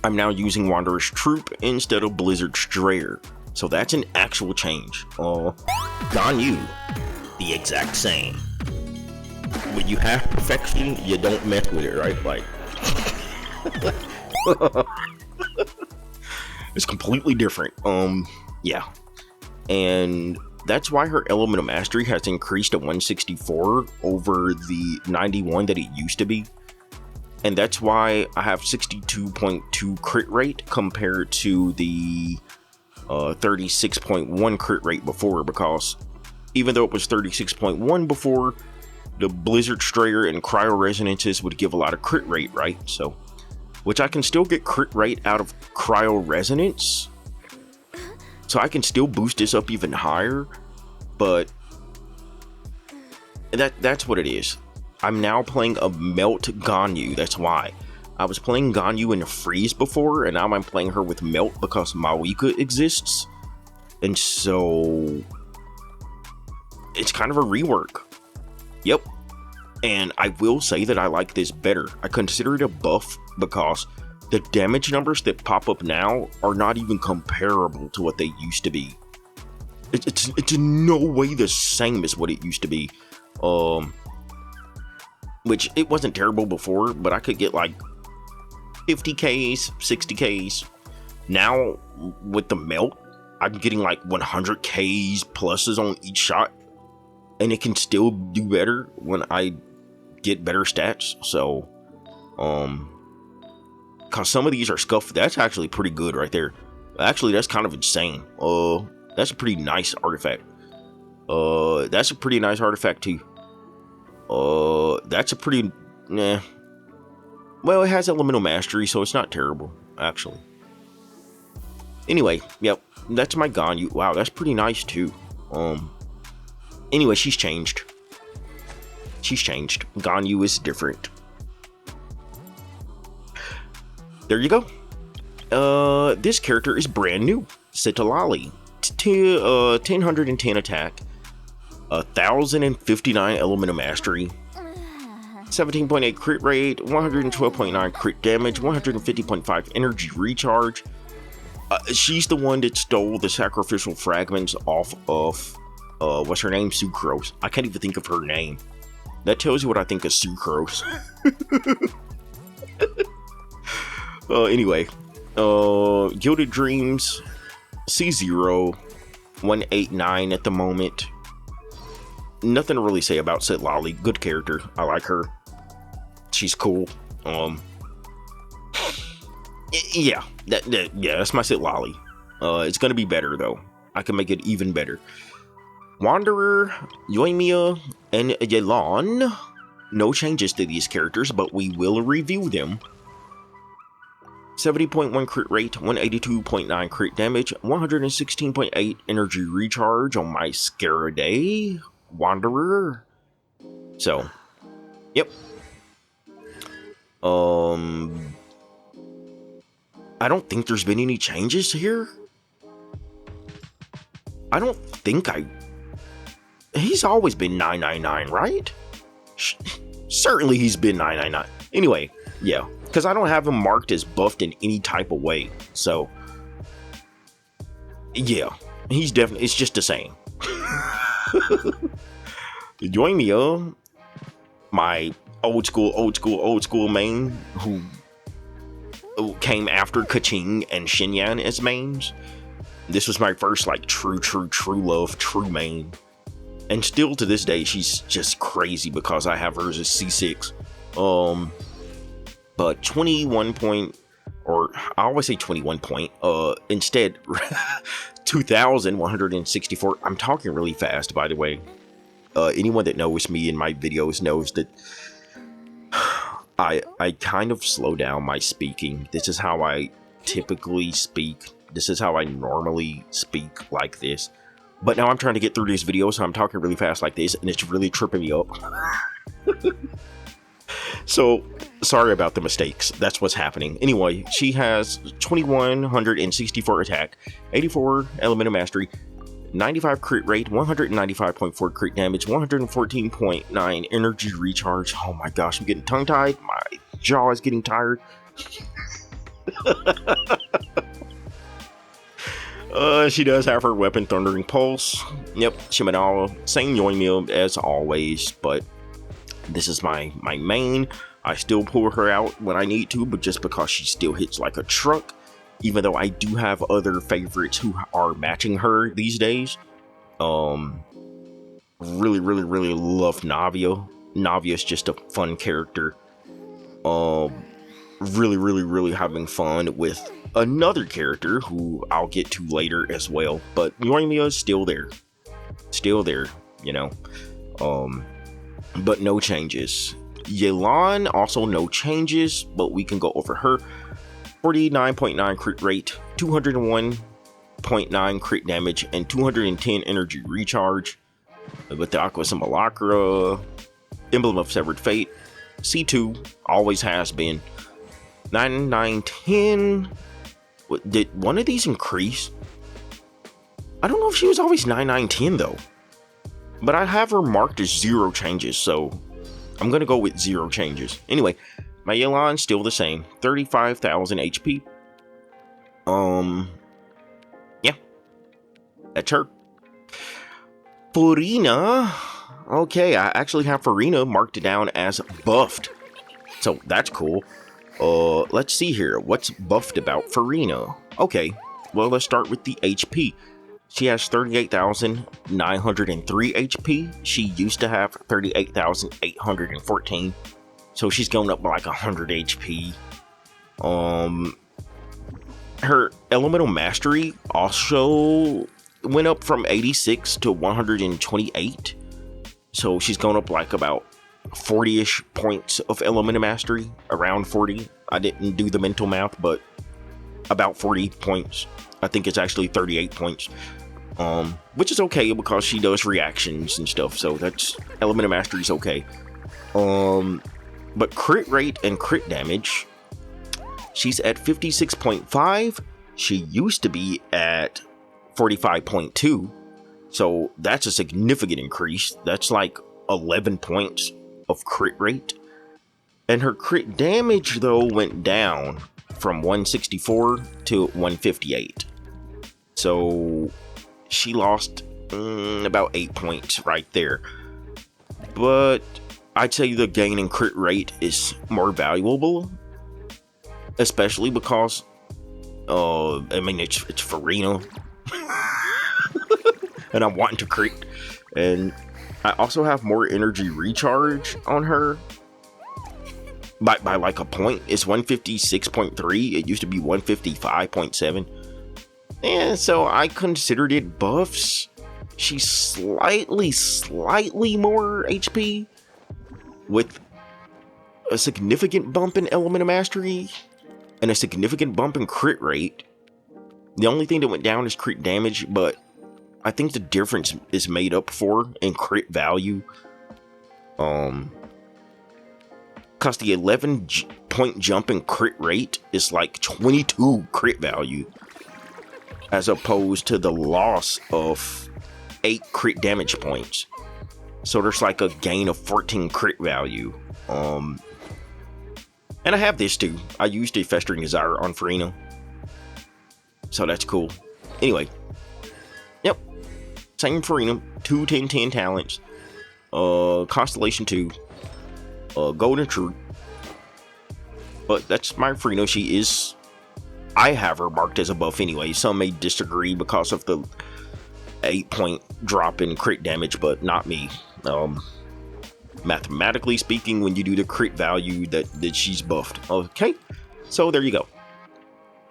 I'm now using Wanderer's Troop instead of Blizzard Strayer. So that's an actual change. Ganyu, the exact same. When you have perfection, you don't mess with it, right? Like, it's completely different. Yeah. And that's why her elemental mastery has increased to 164 over the 91 that it used to be. And that's why I have 62.2 crit rate compared to the 36.1 crit rate before, because even though it was 36.1 before, the Blizzard Strayer and Cryo Resonances would give a lot of crit rate, right? So, which I can still get crit rate out of Cryo Resonance. So I can still boost this up even higher, but that's what it is. I'm now playing a Melt Ganyu, that's why. I was playing Ganyu in Freeze before, and now I'm playing her with Melt because Mawika exists. And so it's kind of a rework. Yep. And I will say that I like this better. I consider it a buff because the damage numbers that pop up now are not even comparable to what they used to be. It's in no way the same as what it used to be. Which it wasn't terrible before, but I could get like 50Ks, 60Ks. Now with the melt, I'm getting like 100Ks pluses on each shot, and it can still do better when I get better stats. So, cause some of these are scuffed. That's actually pretty good right there. Actually, that's kind of insane. That's a pretty nice artifact. That's a pretty nice artifact too. That's a pretty, nah. Well, it has elemental mastery, so it's not terrible, actually. Anyway, yep, that's my Ganyu. Wow, that's pretty nice too. Anyway, she's changed. She's changed. Ganyu is different. There you go. This character is brand new. Citalali. 1010 attack. 1059 elemental mastery. 17.8 crit rate. 112.9 crit damage. 150.5 energy recharge. She's the one that stole the sacrificial fragments off of, what's her name? Sucrose. I can't even think of her name. That tells you what I think of Sucrose. Anyway, Gilded Dreams, C0, 189 at the moment. Nothing to really say about Citlali. Good character. I like her. She's cool. Yeah, that's my Citlali. It's gonna be better though. I can make it even better. Wanderer, Yoimiya, and Yelan. No changes to these characters, but we will review them. 70.1 crit rate, 182.9 crit damage, 116.8 energy recharge on my Scaraday Wanderer. So, yep. I don't think there's been any changes here. I don't think he's always been 999, right? Certainly he's been 999. Anyway, yeah, because I don't have him marked as buffed in any type of way. So, yeah, he's definitely, it's just the same. Join me, my old school main who came after Kaching and Xinyan as mains. This was my first like true love, true main. And still to this day, she's just crazy because I have hers as C6. But 21 point, or I always say 21 point, instead, 2,164. I'm talking really fast, by the way. Anyone that knows me in my videos knows that I kind of slow down my speaking. This is how I typically speak. This is how I normally speak, like this. But now I'm trying to get through this video, so I'm talking really fast like this, and it's really tripping me up. So, sorry about the mistakes. That's what's happening. Anyway, she has 2,164 attack, 84 elemental mastery, 95 crit rate, 195.4 crit damage, 114.9 energy recharge. Oh my gosh, I'm getting tongue-tied. My jaw is getting tired. She does have her weapon, Thundering Pulse. Yep, Shimenawa, same Yoimiya as always, but this is my main. I still pull her out when I need to, but just because she still hits like a truck, even though I do have other favorites who are matching her these days. Really love Navia. Navia's just a fun character. Really having fun with another character who I'll get to later as well. But Yoimiya is still there, you know. But no changes. Yelan, also no changes, but we can go over her. 49.9 crit rate, 201.9 crit damage, and 210 energy recharge. With the Aqua Simulacra, Emblem of Severed Fate, C2, always has been. 9910. Did one of these increase? I don't know if she was always 9910 though. But I have her marked as 0 changes, so I'm gonna go with 0 changes. Anyway, my Yelan's still the same, 35,000 HP. Yeah, that's her. Furina, Okay, I actually have Farina marked down as buffed. So that's cool. Let's see here. What's buffed about Farina? Okay, well, let's start with the HP. She has 38,903 HP. She used to have 38,814. So she's going up by like 100 HP. Her elemental mastery also went up from 86 to 128. So she's going up like about 40-ish points of elemental mastery, around 40. I didn't do the mental math, but about 40 points. I think it's actually 38 points. Which is okay because she does reactions and stuff, so that's elemental mastery is okay. But crit rate and crit damage, she's at 56.5. She used to be at 45.2. So that's a significant increase. That's like 11 points of crit rate. And her crit damage, though, went down from 164 to 158. So she lost about 8 points right there. But I'd say the gain in crit rate is more valuable. Especially because, I mean, it's Farina. And I'm wanting to crit. And I also have more energy recharge on her. By like a point. It's 156.3. It used to be 155.7. And so I considered it buffs. She's slightly more HP. With a significant bump in elemental mastery. And a significant bump in crit rate. The only thing that went down is crit damage, but I think the difference is made up for in crit value. Cause the 11 point jump in crit rate is like 22 crit value. As opposed to the loss of 8 crit damage points. So there's like a gain of 14 crit value. And I have this too. I used a Festering Desire on Farina. So that's cool. Anyway. Yep. Same Farina. 2 10-10 talents. Constellation 2. Golden True. But that's my Farina. She is... I have her marked as a buff anyway. Some may disagree because of the 8 point drop in crit damage, but not me. Mathematically speaking, when you do the crit value, that she's buffed. Okay, so there you go.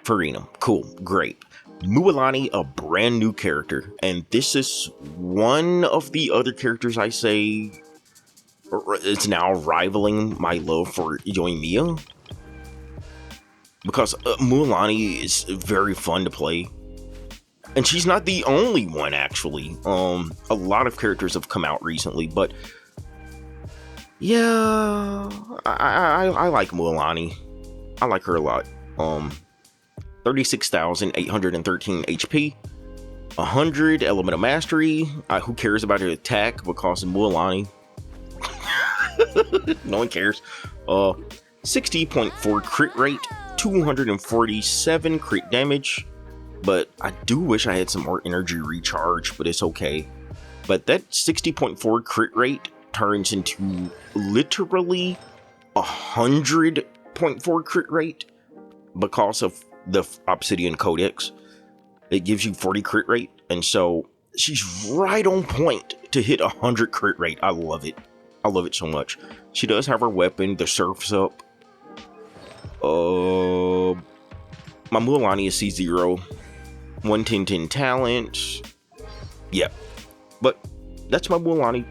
Farina, cool, great. Mualani, a brand new character, and this is one of the other characters I say it's now rivaling my love for Yoimiya. Because Mualani is very fun to play. And she's not the only one, actually. A lot of characters have come out recently, but yeah, I like Mualani. I like her a lot. 36,813 HP, 100 elemental mastery. Who cares about her attack? Because Mualani, no one cares. 60.4 crit rate, 247 crit damage. But I do wish I had some more energy recharge, but it's okay. But that 60.4 crit rate turns into literally 100.4 crit rate because of the Obsidian Codex. It gives you 40 crit rate, and so she's right on point to hit 100 crit rate. I love it. I love it so much. She does have her weapon, the Surf's Up. My Mualani is C0. 110-10 talent. Yep. But that's my Mualani.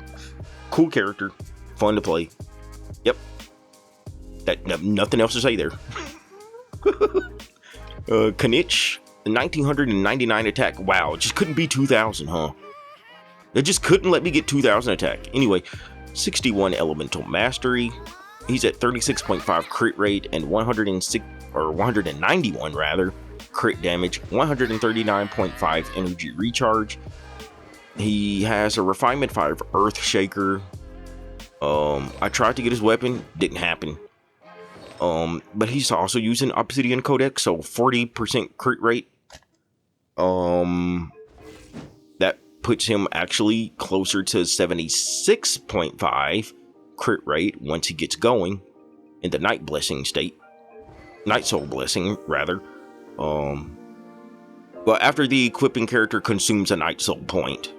Cool character. Fun to play. Yep. Nothing else to say there. Kanich, 1999 attack. Wow, it just couldn't be 2000, huh? It just couldn't let me get 2000 attack. Anyway, 61 elemental mastery. He's at 36.5 crit rate and 191 rather crit damage, 139.5 energy recharge. He has a refinement 5 earth shaker. I tried to get his weapon, didn't happen. But he's also using Obsidian Codex, so 40% crit rate. That puts him actually closer to 76.5 crit rate once he gets going in the Night Blessing state. Night Soul Blessing, rather. Well, after the equipping character consumes a Night Soul point.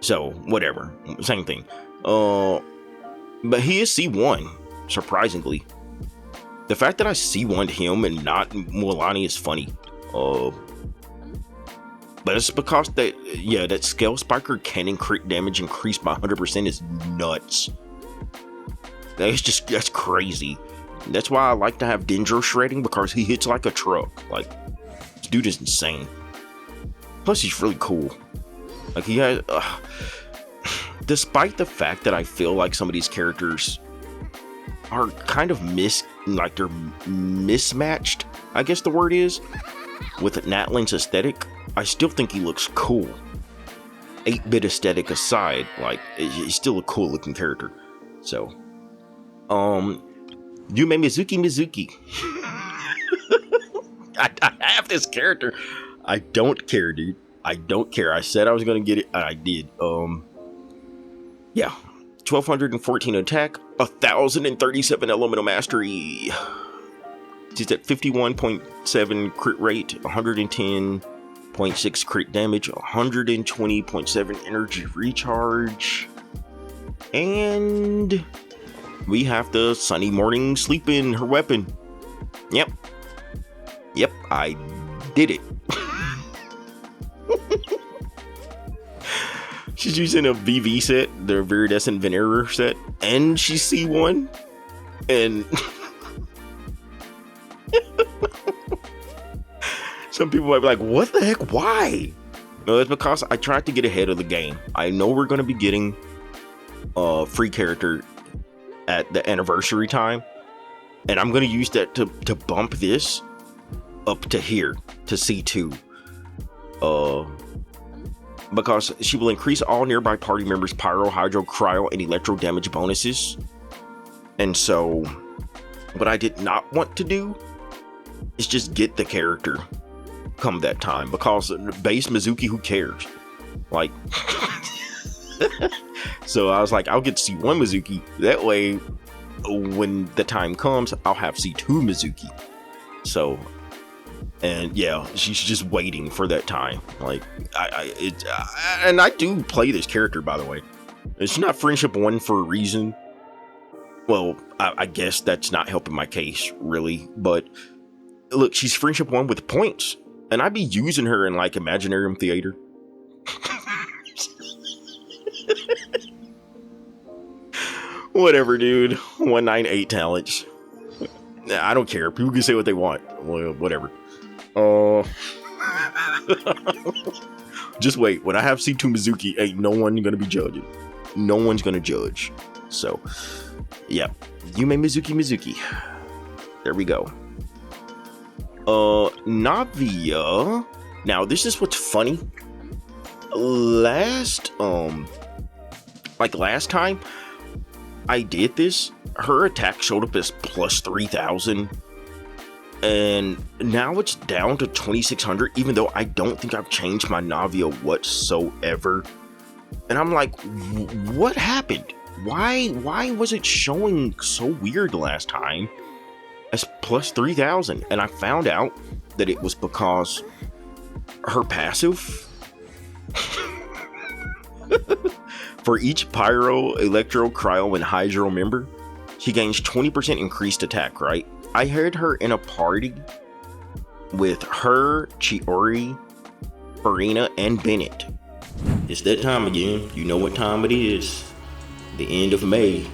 So, whatever. Same thing. But he is C1, surprisingly. The fact that I C1'd him and not Mualani is funny. But it's because that Scale Spiker cannon crit damage increased by 100% is nuts. That's crazy. That's why I like to have Dendro shredding, because he hits like a truck. Like, this dude is insane. Plus, he's really cool. Like, he has... despite the fact that I feel like some of these characters are kind of they're mismatched, I guess the word is, with Natlin's aesthetic, I still think he looks cool. 8-bit aesthetic aside, like, he's still a cool looking character. So, Yume Mizuki. I have this character. I don't care, dude. I don't care. I said I was gonna get it, and I did. Yeah. 1214 attack, 1037 elemental mastery. She's at 51.7 crit rate, 110.6 crit damage, 120.7 energy recharge. And we have the Sunny Morning Sleep in her weapon. Yep, I did it. She's using a VV set, the Viridescent Venerer set, and she's C1. And some people might be like, what the heck? Why? No, it's because I tried to get ahead of the game. I know we're going to be getting a free character at the anniversary time, and I'm going to use that to bump this up to here, to C2. Because she will increase all nearby party members' pyro, hydro, cryo, and electro damage bonuses. And so, what I did not want to do is just get the character come that time, because base Mizuki, who cares? Like, so I was like, I'll get C1 Mizuki. That way, when the time comes, I'll have C2 Mizuki. So, and yeah, she's just waiting for that time. Like, and I do play this character, by the way. It's not Friendship 1 for a reason. Well, I guess that's not helping my case, really. But look, she's Friendship 1 with points, and I'd be using her in like Imaginarium Theater. Whatever, dude. 198 talents. I don't care. People can say what they want. Well, whatever. Just wait. When I have C2 Mizuki, ain't no one gonna be judging. No one's gonna judge. So, yeah. Yume Mizuki. There we go. Navia. Now, this is what's funny. Last time I did this, her attack showed up as plus 3,000. And now it's down to 2,600, even though I don't think I've changed my Navia whatsoever. And I'm like, what happened? Why was it showing so weird last time as plus 3,000? And I found out that it was because her passive for each Pyro, Electro, Cryo, and Hydro member, she gains 20% increased attack, right? I had her in a party with her, Chiori, Farina, and Bennett. It's that time again. You know what time it is. The end of May.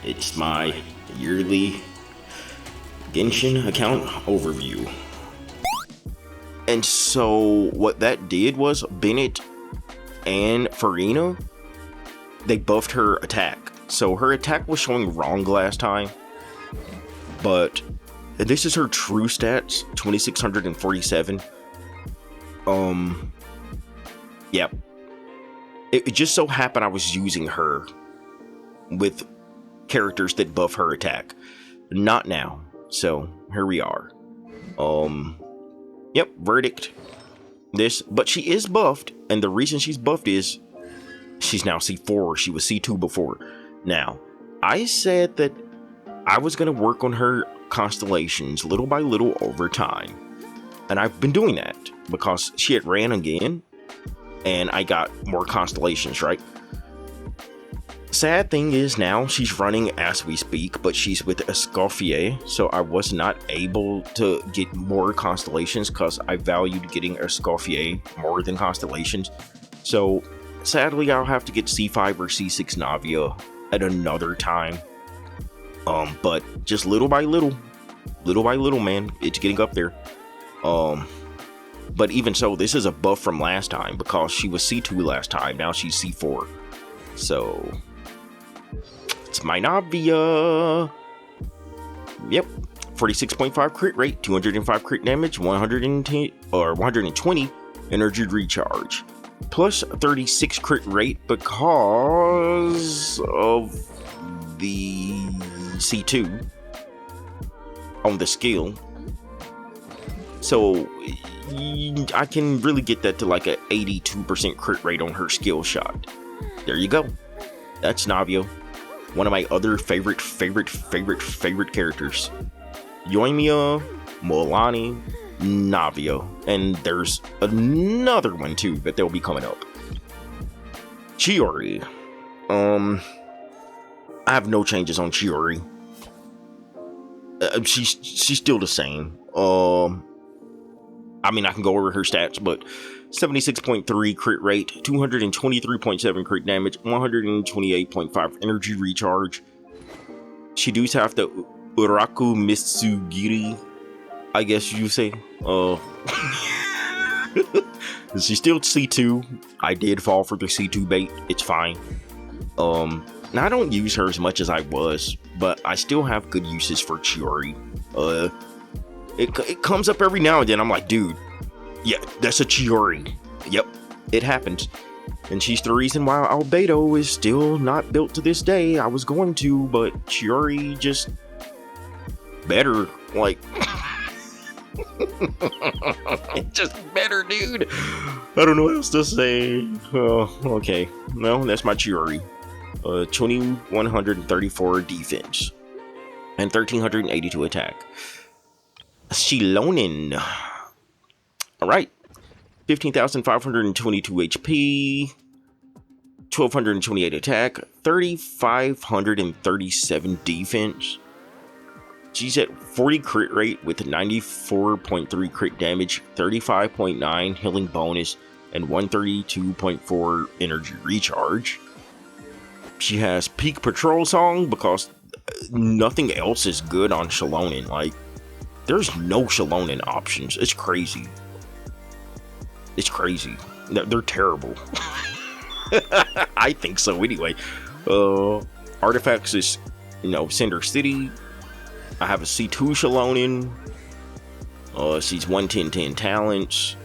It's my yearly Genshin account overview. And so what that did was Bennett and Farina, they buffed her attack. So her attack was showing wrong last time. But this is her true stats, 2,647. Yep. It just so happened I was using her with characters that buff her attack. Not now. So here we are. Yep, verdict. But she is buffed, and the reason she's buffed is She's now C4. She was C2 before. Now, I said that I was going to work on her constellations little by little over time. And I've been doing that because she had ran again and I got more constellations, right? Sad thing is now she's running as we speak, but she's with Escoffier, so I was not able to get more constellations because I valued getting Escoffier more than constellations. So sadly, I'll have to get C5 or C6 Navia at another time. But just little by little, man, it's getting up there. But even so, this is a buff from last time because she was C2 last time. Now she's C4. So it's my Navia. Yep. 46.5 crit rate, 205 crit damage, 110 or 120 energy recharge. Plus 36 crit rate because of the C2 on the skill. So I can really get that to like a 82% crit rate on her skill shot. There you go. That's Navia. One of my other favorite characters. Yoimiya, Mualani, Navia. And there's another one too, but they'll be coming up. Chiori. I have no changes on Chiori. She's still the same. I mean, I can go over her stats, but 76.3 crit rate, 223.7 crit damage, 128.5 energy recharge. She does have the Uraku Mitsugiri, I guess you say. She's still C2. I did fall for the C2 bait. It's fine. Now I don't use her as much as I was, but I still have good uses for Chiori. It comes up every now and then. I'm like, dude, yeah, that's a Chiori. Yep, it happens. And she's the reason why Albedo is still not built to this day. I was going to, but Chiori just better. Like, just better, dude. I don't know what else to say. Oh, okay. No, that's my Chiori. 2134 defense and 1382 attack. Shilonin. Alright. 15,522 HP. 1228 attack. 3537 defense. She's at 40 crit rate with 94.3 crit damage, 35.9 healing bonus, and 132.4 energy recharge. She has peak patrol song because nothing else is good on Shilonin. Like, there's no Shilonin options. It's crazy. It's crazy. They're terrible. I think so anyway. Artifacts is, Cinder City. I have a C2 Shilonin. She's 110 talents.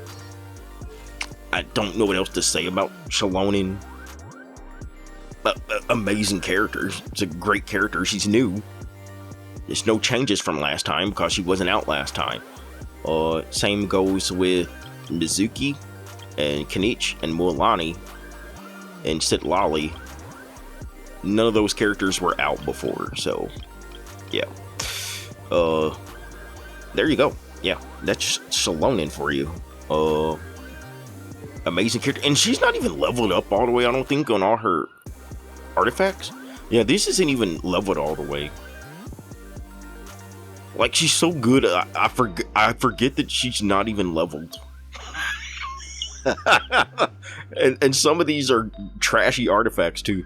I don't know what else to say about Shilonin. Amazing character. It's a great character. She's new. There's no changes from last time because she wasn't out last time. Same goes with Mizuki and Kanich and Mualani and Sitlali. None of those characters were out before, so yeah. There you go. Yeah, that's Shilonin for you. Amazing character, and she's not even leveled up all the way. I don't think on all her artifacts. Yeah, this isn't even leveled all the way. Like, she's so good, I forget that she's not even leveled. and some of these are trashy artifacts too.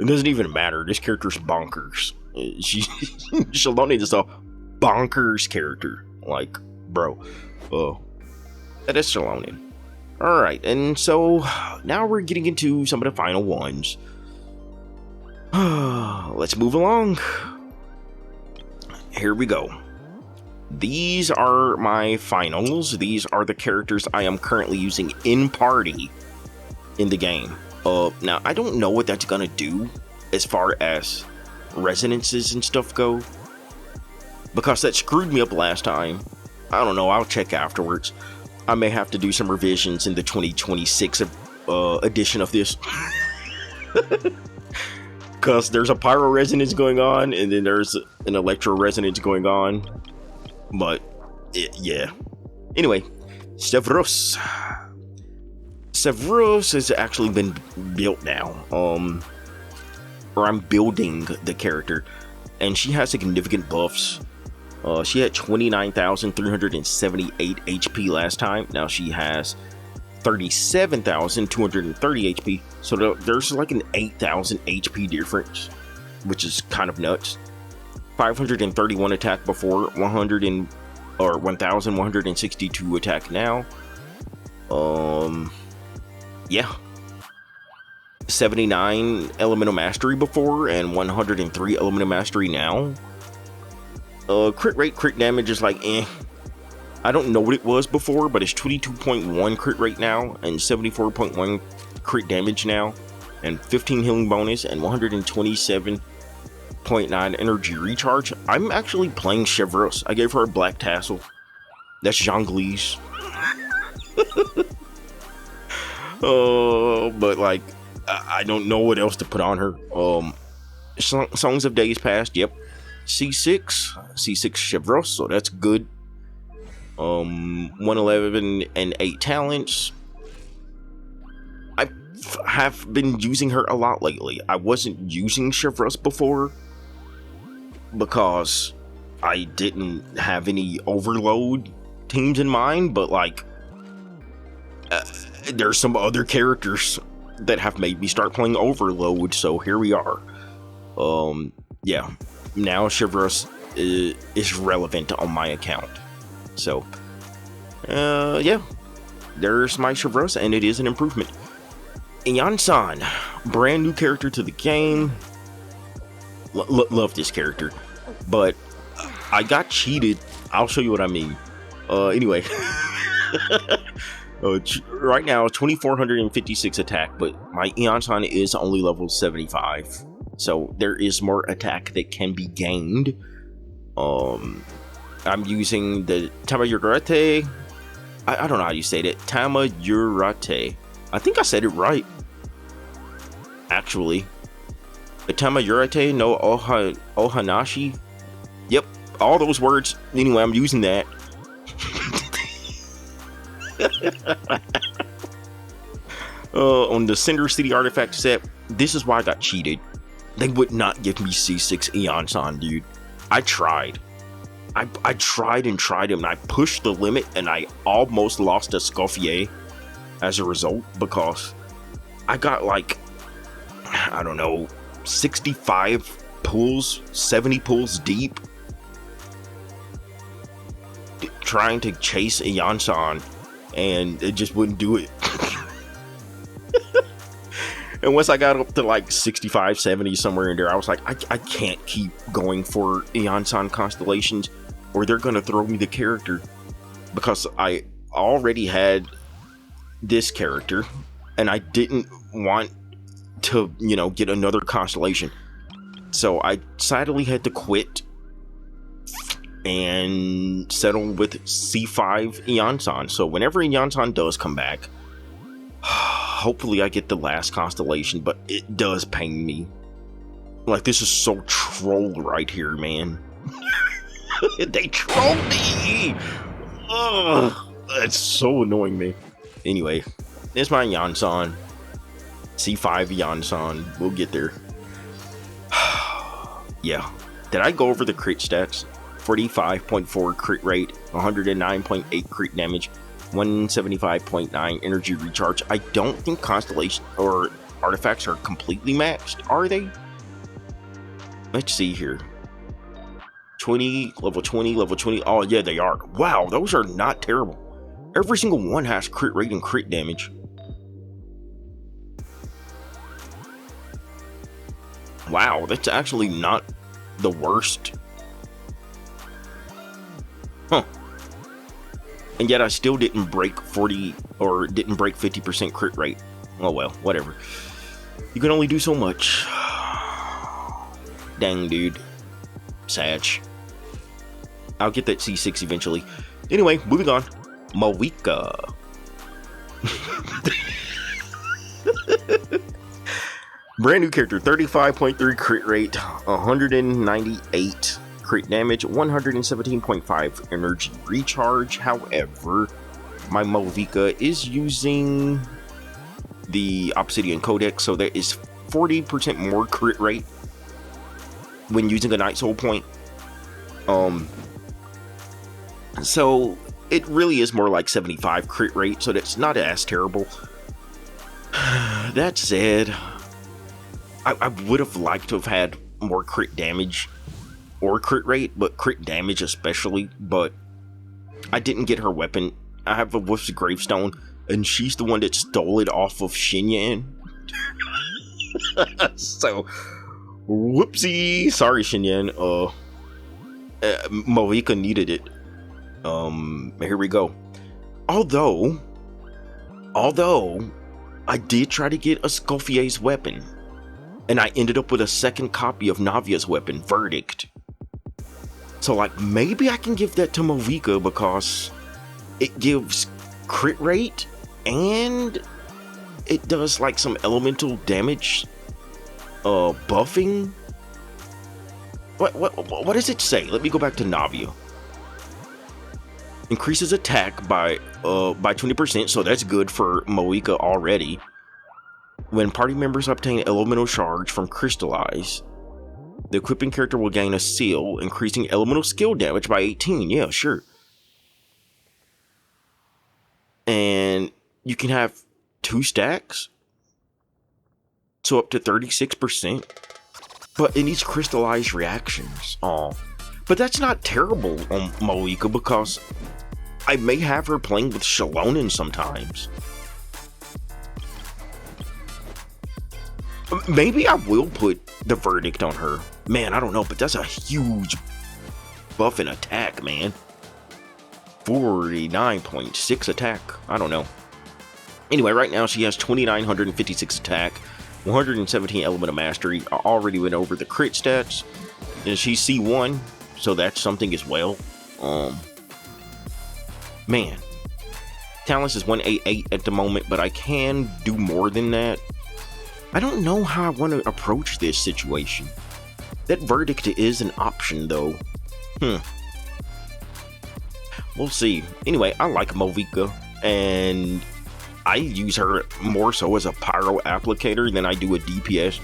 It doesn't even matter. This character's bonkers. Shilonin is a bonkers character. Like, bro. That is Shilonin. Alright, and so now we're getting into some of the final ones. Let's move along. Here we go. These are my finals. These are the characters I am currently using in party in the game. Now, I don't know what that's gonna do as far as resonances and stuff go, because that screwed me up last time. I don't know. I'll check afterwards. I may have to do some revisions in the 2026 edition of this. Because there's a pyro resonance going on, and then there's an electro resonance going on. But, yeah. Anyway, Severus. Severus has actually been built now. Or I'm building the character. And she has significant buffs. She had 29,378 HP last time. Now she has 37,230 HP. So there's like an 8,000 HP difference, which is kind of nuts. 531 attack before, 1,162 attack now. Yeah. 79 elemental mastery before and 103 elemental mastery now. Crit rate, crit damage is like I don't know what it was before, but it's 22.1 crit rate now and 74.1 crit damage now, and 15 healing bonus and 127.9 energy recharge. I'm actually playing Chevreuse. I gave her a black tassel. That's Jonglise. But like, I don't know what else to put on her. Songs of Days Past, yep. C6 Chevreuse, so that's good. 111 and 8 talents. I have been using her a lot lately. I wasn't using Chevreuse before because I didn't have any overload teams in mind, but like there's some other characters that have made me start playing overload, so here we are. Yeah, now Chevreuse is relevant on my account. So, yeah, there's my Chevreuse, and it is an improvement. Ian-san, brand new character to the game. Love this character, but I got cheated. I'll show you what I mean. Anyway, right now 2,456 attack, but my Ian-san is only level 75, so there is more attack that can be gained. I'm using the Tamayurate. I don't know how you say it. Tamayurate. I think I said it right. Actually. The Tamayurate no Ohanashi. Yep, all those words. Anyway, I'm using that. On the Cinder City artifact set, this is why I got cheated. They would not give me C6 Ian-san, dude. I tried. I tried and tried him, and I pushed the limit, and I almost lost a Scoffier as a result, because I got like, I don't know, 65 pulls, 70 pulls deep, trying to chase a Ian-san, and it just wouldn't do it. And once I got up to like 65, 70, somewhere in there, I was like, I can't keep going for Ian-san constellations, or they're going to throw me the character, because I already had this character, and I didn't want to, you know, get another constellation. So I decidedly had to quit and settle with C5 Ian-san. So whenever Ian-san does come back, hopefully I get the last constellation, but it does pain me. Like, this is so troll right here, man. They trolled me! Ugh, that's so annoying me. Anyway, there's my Ian-san. C5 Ian-san. We'll get there. Yeah. Did I go over the crit stats? 45.4 crit rate, 109.8 crit damage, 175.9 energy recharge. I don't think constellation or artifacts are completely maxed, are they? Let's see here. 20, level 20, level 20. Oh yeah, they are. Wow, those are not terrible. Every single one has crit rate and crit damage. Wow, that's actually not the worst. Huh. And yet I still didn't break 40 or didn't break 50% crit rate. Oh well, whatever. You can only do so much. Dang, dude. Satch. I'll get that C6 eventually. Anyway, moving on. Mawika. Brand new character, 35.3 crit rate, 198 crit damage, 117.5 energy recharge. However, my Movika is using the Obsidian Codex, so there is 40% more crit rate when using a Night Soul point. So it really is more like 75 crit rate, so that's not as terrible. That said, I would have liked to have had more crit damage or crit rate, but crit damage especially, but I didn't get her weapon. I have a Wolf's Gravestone, and she's the one that stole it off of Xinyan. So, whoopsie. Sorry, Xinyan. Movika needed it. Here we go. Although, I did try to get a Scoffier's weapon, and I ended up with a second copy of Navia's weapon, Verdict. So, like, maybe I can give that to Movika because it gives crit rate and it does like some elemental damage buffing. What does it say? Let me go back to Navia. Increases attack by 20%, so that's good for Movika already. When party members obtain elemental charge from Crystallize, the equipping character will gain a seal, increasing elemental skill damage by 18. Yeah, sure. And you can have 2 stacks, so up to 36%. But it needs crystallized reactions. Oh, but that's not terrible on Movika because I may have her playing with Shalonen sometimes. Maybe I will put the Verdict on her. Man, I don't know, but that's a huge buff in attack, man. 49.6 attack. I don't know. Anyway, right now she has 2,956 attack, 117 element of mastery. I already went over the crit stats, and she's C1, so that's something as well. Man, talents is 188 at the moment, but I can do more than that. I don't know how I want to approach this situation. That Verdict is an option, though. We'll see. Anyway, I like Movika, and I use her more so as a pyro applicator than I do a DPS.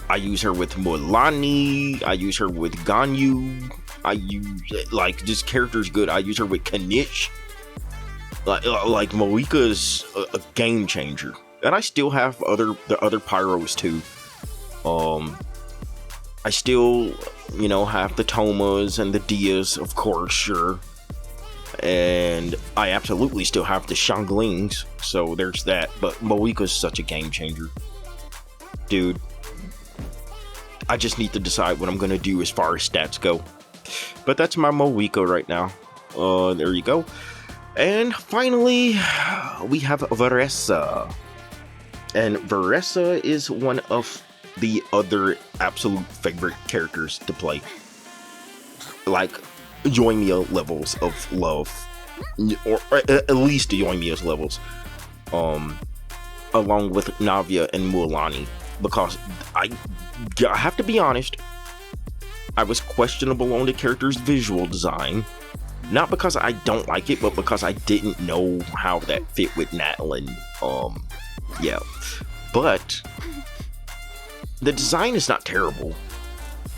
I use her with Mualani, I use her with Ganyu, I use, like, this character's good. I use her with Kanich. Like Movika's a game changer. And I still have the other pyros too. I still, have the Tomas and the Dias, of course, sure. And I absolutely still have the Shanglings, so there's that. But Movika's such a game changer. Dude. I just need to decide what I'm going to do as far as stats go. But that's my Movika right now. There you go. And finally, we have Veressa. And Veressa is one of the other absolute favorite characters to play. Like, Yoimiya levels of love. Or at least Yoimiya's levels. Along with Navia and Mualani. Because I have to be honest, I was questionable on the character's visual design. Not because I don't like it, but because I didn't know how that fit with Natlin. Yeah. But the design is not terrible.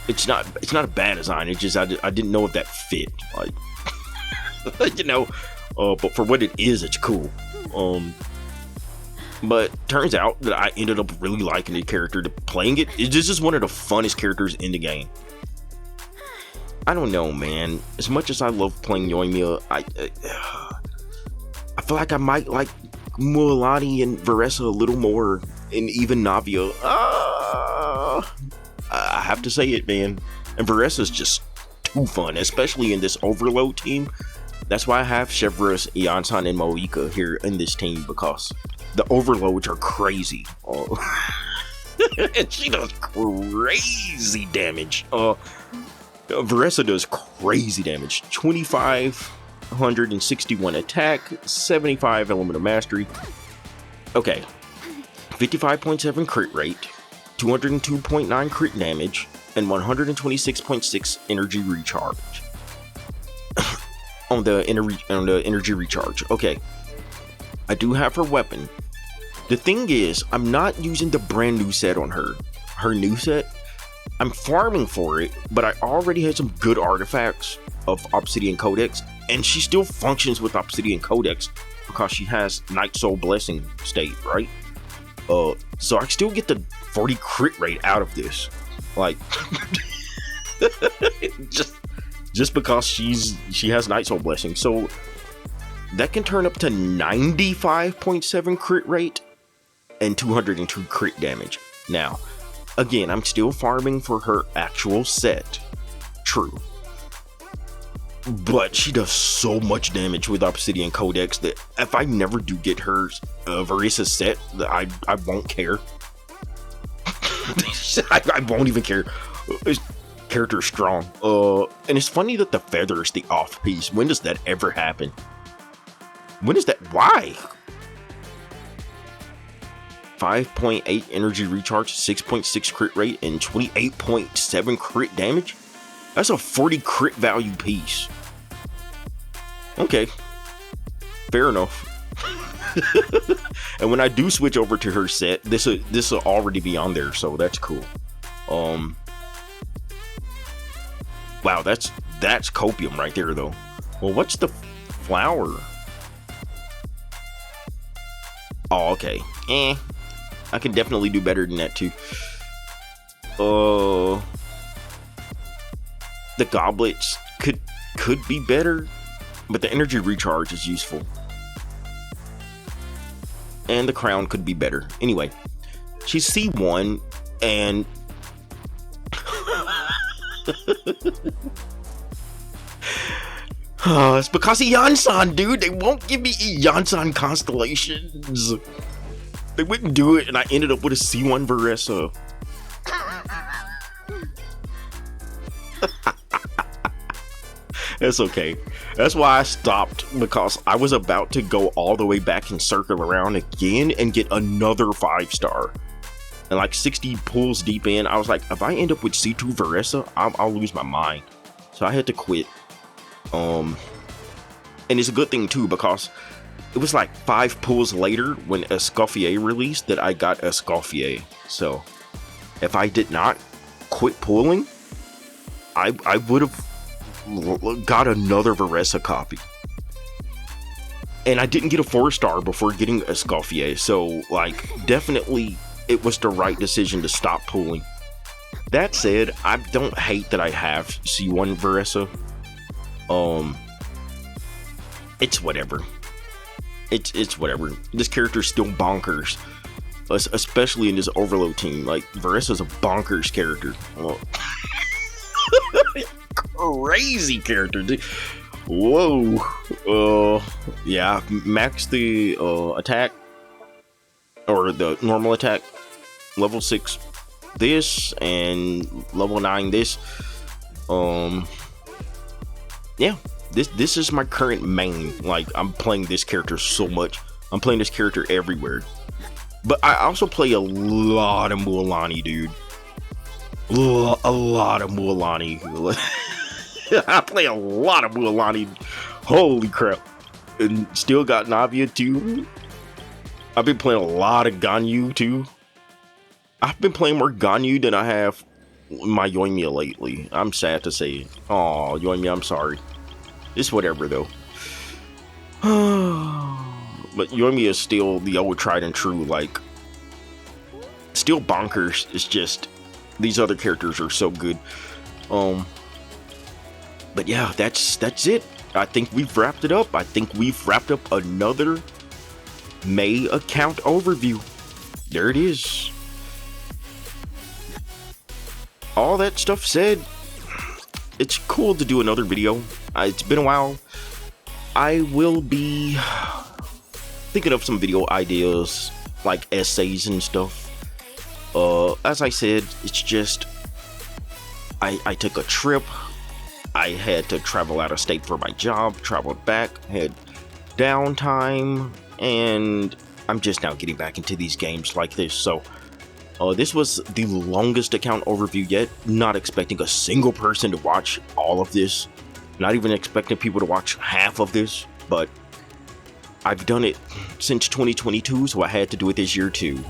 It's not a bad design. It's just I didn't know if that fit. Like, but for what it is, it's cool. But turns out that I ended up really liking the character. Playing it, it's just one of the funnest characters in the game. I don't know, man. As much as I love playing Yoimiya, I feel like I might like Mualani and Veressa a little more, and even Navia. I have to say it, man. And Veressa's just too fun, especially in this Overload team. That's why I have Chevreuse, Yansan, and Movika here in this team, because the Overloads are crazy. And she does crazy damage. Veressa does crazy damage. 2,561 attack, 75 element of mastery. Okay, 55.7 crit rate, 202.9 crit damage, and 126.6 energy recharge. on the energy recharge. Okay. I do have her weapon. The thing is, I'm not using the brand new set on her. Her new set, I'm farming for it, but I already had some good artifacts of Obsidian Codex, and she still functions with Obsidian Codex because she has Night Soul Blessing state, right? So I still get the 40 crit rate out of this. Like, just because she has Night Soul Blessing. So that can turn up to 95.7 crit rate and 202 crit damage. Now, again, I'm still farming for her actual set. True. But she does so much damage with Obsidian Codex that if I never do get her Verissa set, I won't care. I won't even care. This character is strong. And it's funny that the feather is the off piece. When does that ever happen? When is that? Why? 5.8 energy recharge, 6.6 crit rate, and 28.7 crit damage? That's a 40 crit value piece. Okay. Fair enough. And when I do switch over to her set, this will already be on there, so that's cool. Wow, that's copium right there, though. Well, what's the flower? Oh, okay. I can definitely do better than that, too. The goblets could be better, but the energy recharge is useful. And the crown could be better. Anyway, she's C1, and it's because of Yansan, dude. They won't give me Yansan constellations. They wouldn't do it, and I ended up with a C1 Verissa. It's okay. That's why I stopped, because I was about to go all the way back and circle around again and get another 5-star. And like 60 pulls deep in, I was like, if I end up with C2 Verissa, I'll lose my mind. So I had to quit. And it's a good thing too, because it was like 5 pulls later when Escoffier released that I got Escoffier. So if I did not quit pulling, I would have got another Verissa copy. And I didn't get a 4-star before getting Escoffier. So like, definitely it was the right decision to stop pulling. That said, I don't hate that I have C1 Verissa. It's whatever. It's whatever. This character's still bonkers, especially in this Overload team. Like, Verissa's a bonkers character. Crazy character, dude. Whoa. Yeah, max the attack, or the normal attack, level 6 this, and level 9 this. Yeah, this is my current main. Like, I'm playing this character so much. I'm playing this character everywhere. But I also play a lot of Mualani, dude. A lot of Mualani. I play a lot of Mualani. Holy crap. And still got Navia too. I've been playing a lot of Ganyu too. I've been playing more Ganyu than I have my Yoimiya lately. I'm sad to say it. Aw, Yoimiya, I'm sorry. It's whatever though. But Yoimiya is still the old tried and true, like, still bonkers. It's just these other characters are so good. But yeah, that's it. I think we've wrapped it up. I think we've wrapped up another May account overview. There it is. All that stuff said, it's cool to do another video. It's been a while. I will be thinking of some video ideas, like essays and stuff. As I said, it's just I took a trip. I had to travel out of state for my job, traveled back, had downtime, and I'm just now getting back into these games like this, so this was the longest account overview yet. Not expecting a single person to watch all of this. Not even expecting people to watch half of this, but I've done it since 2022, so I had to do it this year too.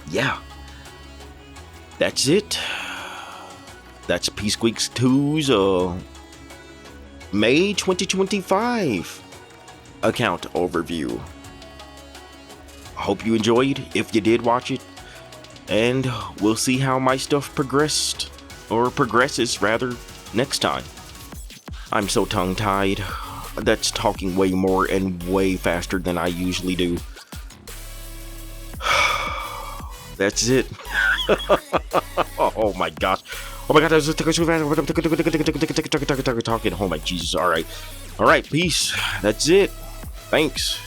Yeah. That's it. That's Peace Squeaks 2's May 2025 account overview. I hope you enjoyed, if you did watch it, and we'll see how my stuff progresses rather, next time. I'm so tongue-tied. That's talking way more and way faster than I usually do. That's it. Oh my gosh. Oh my god, that's talking. Oh my Jesus. Alright, peace. That's it. Thanks.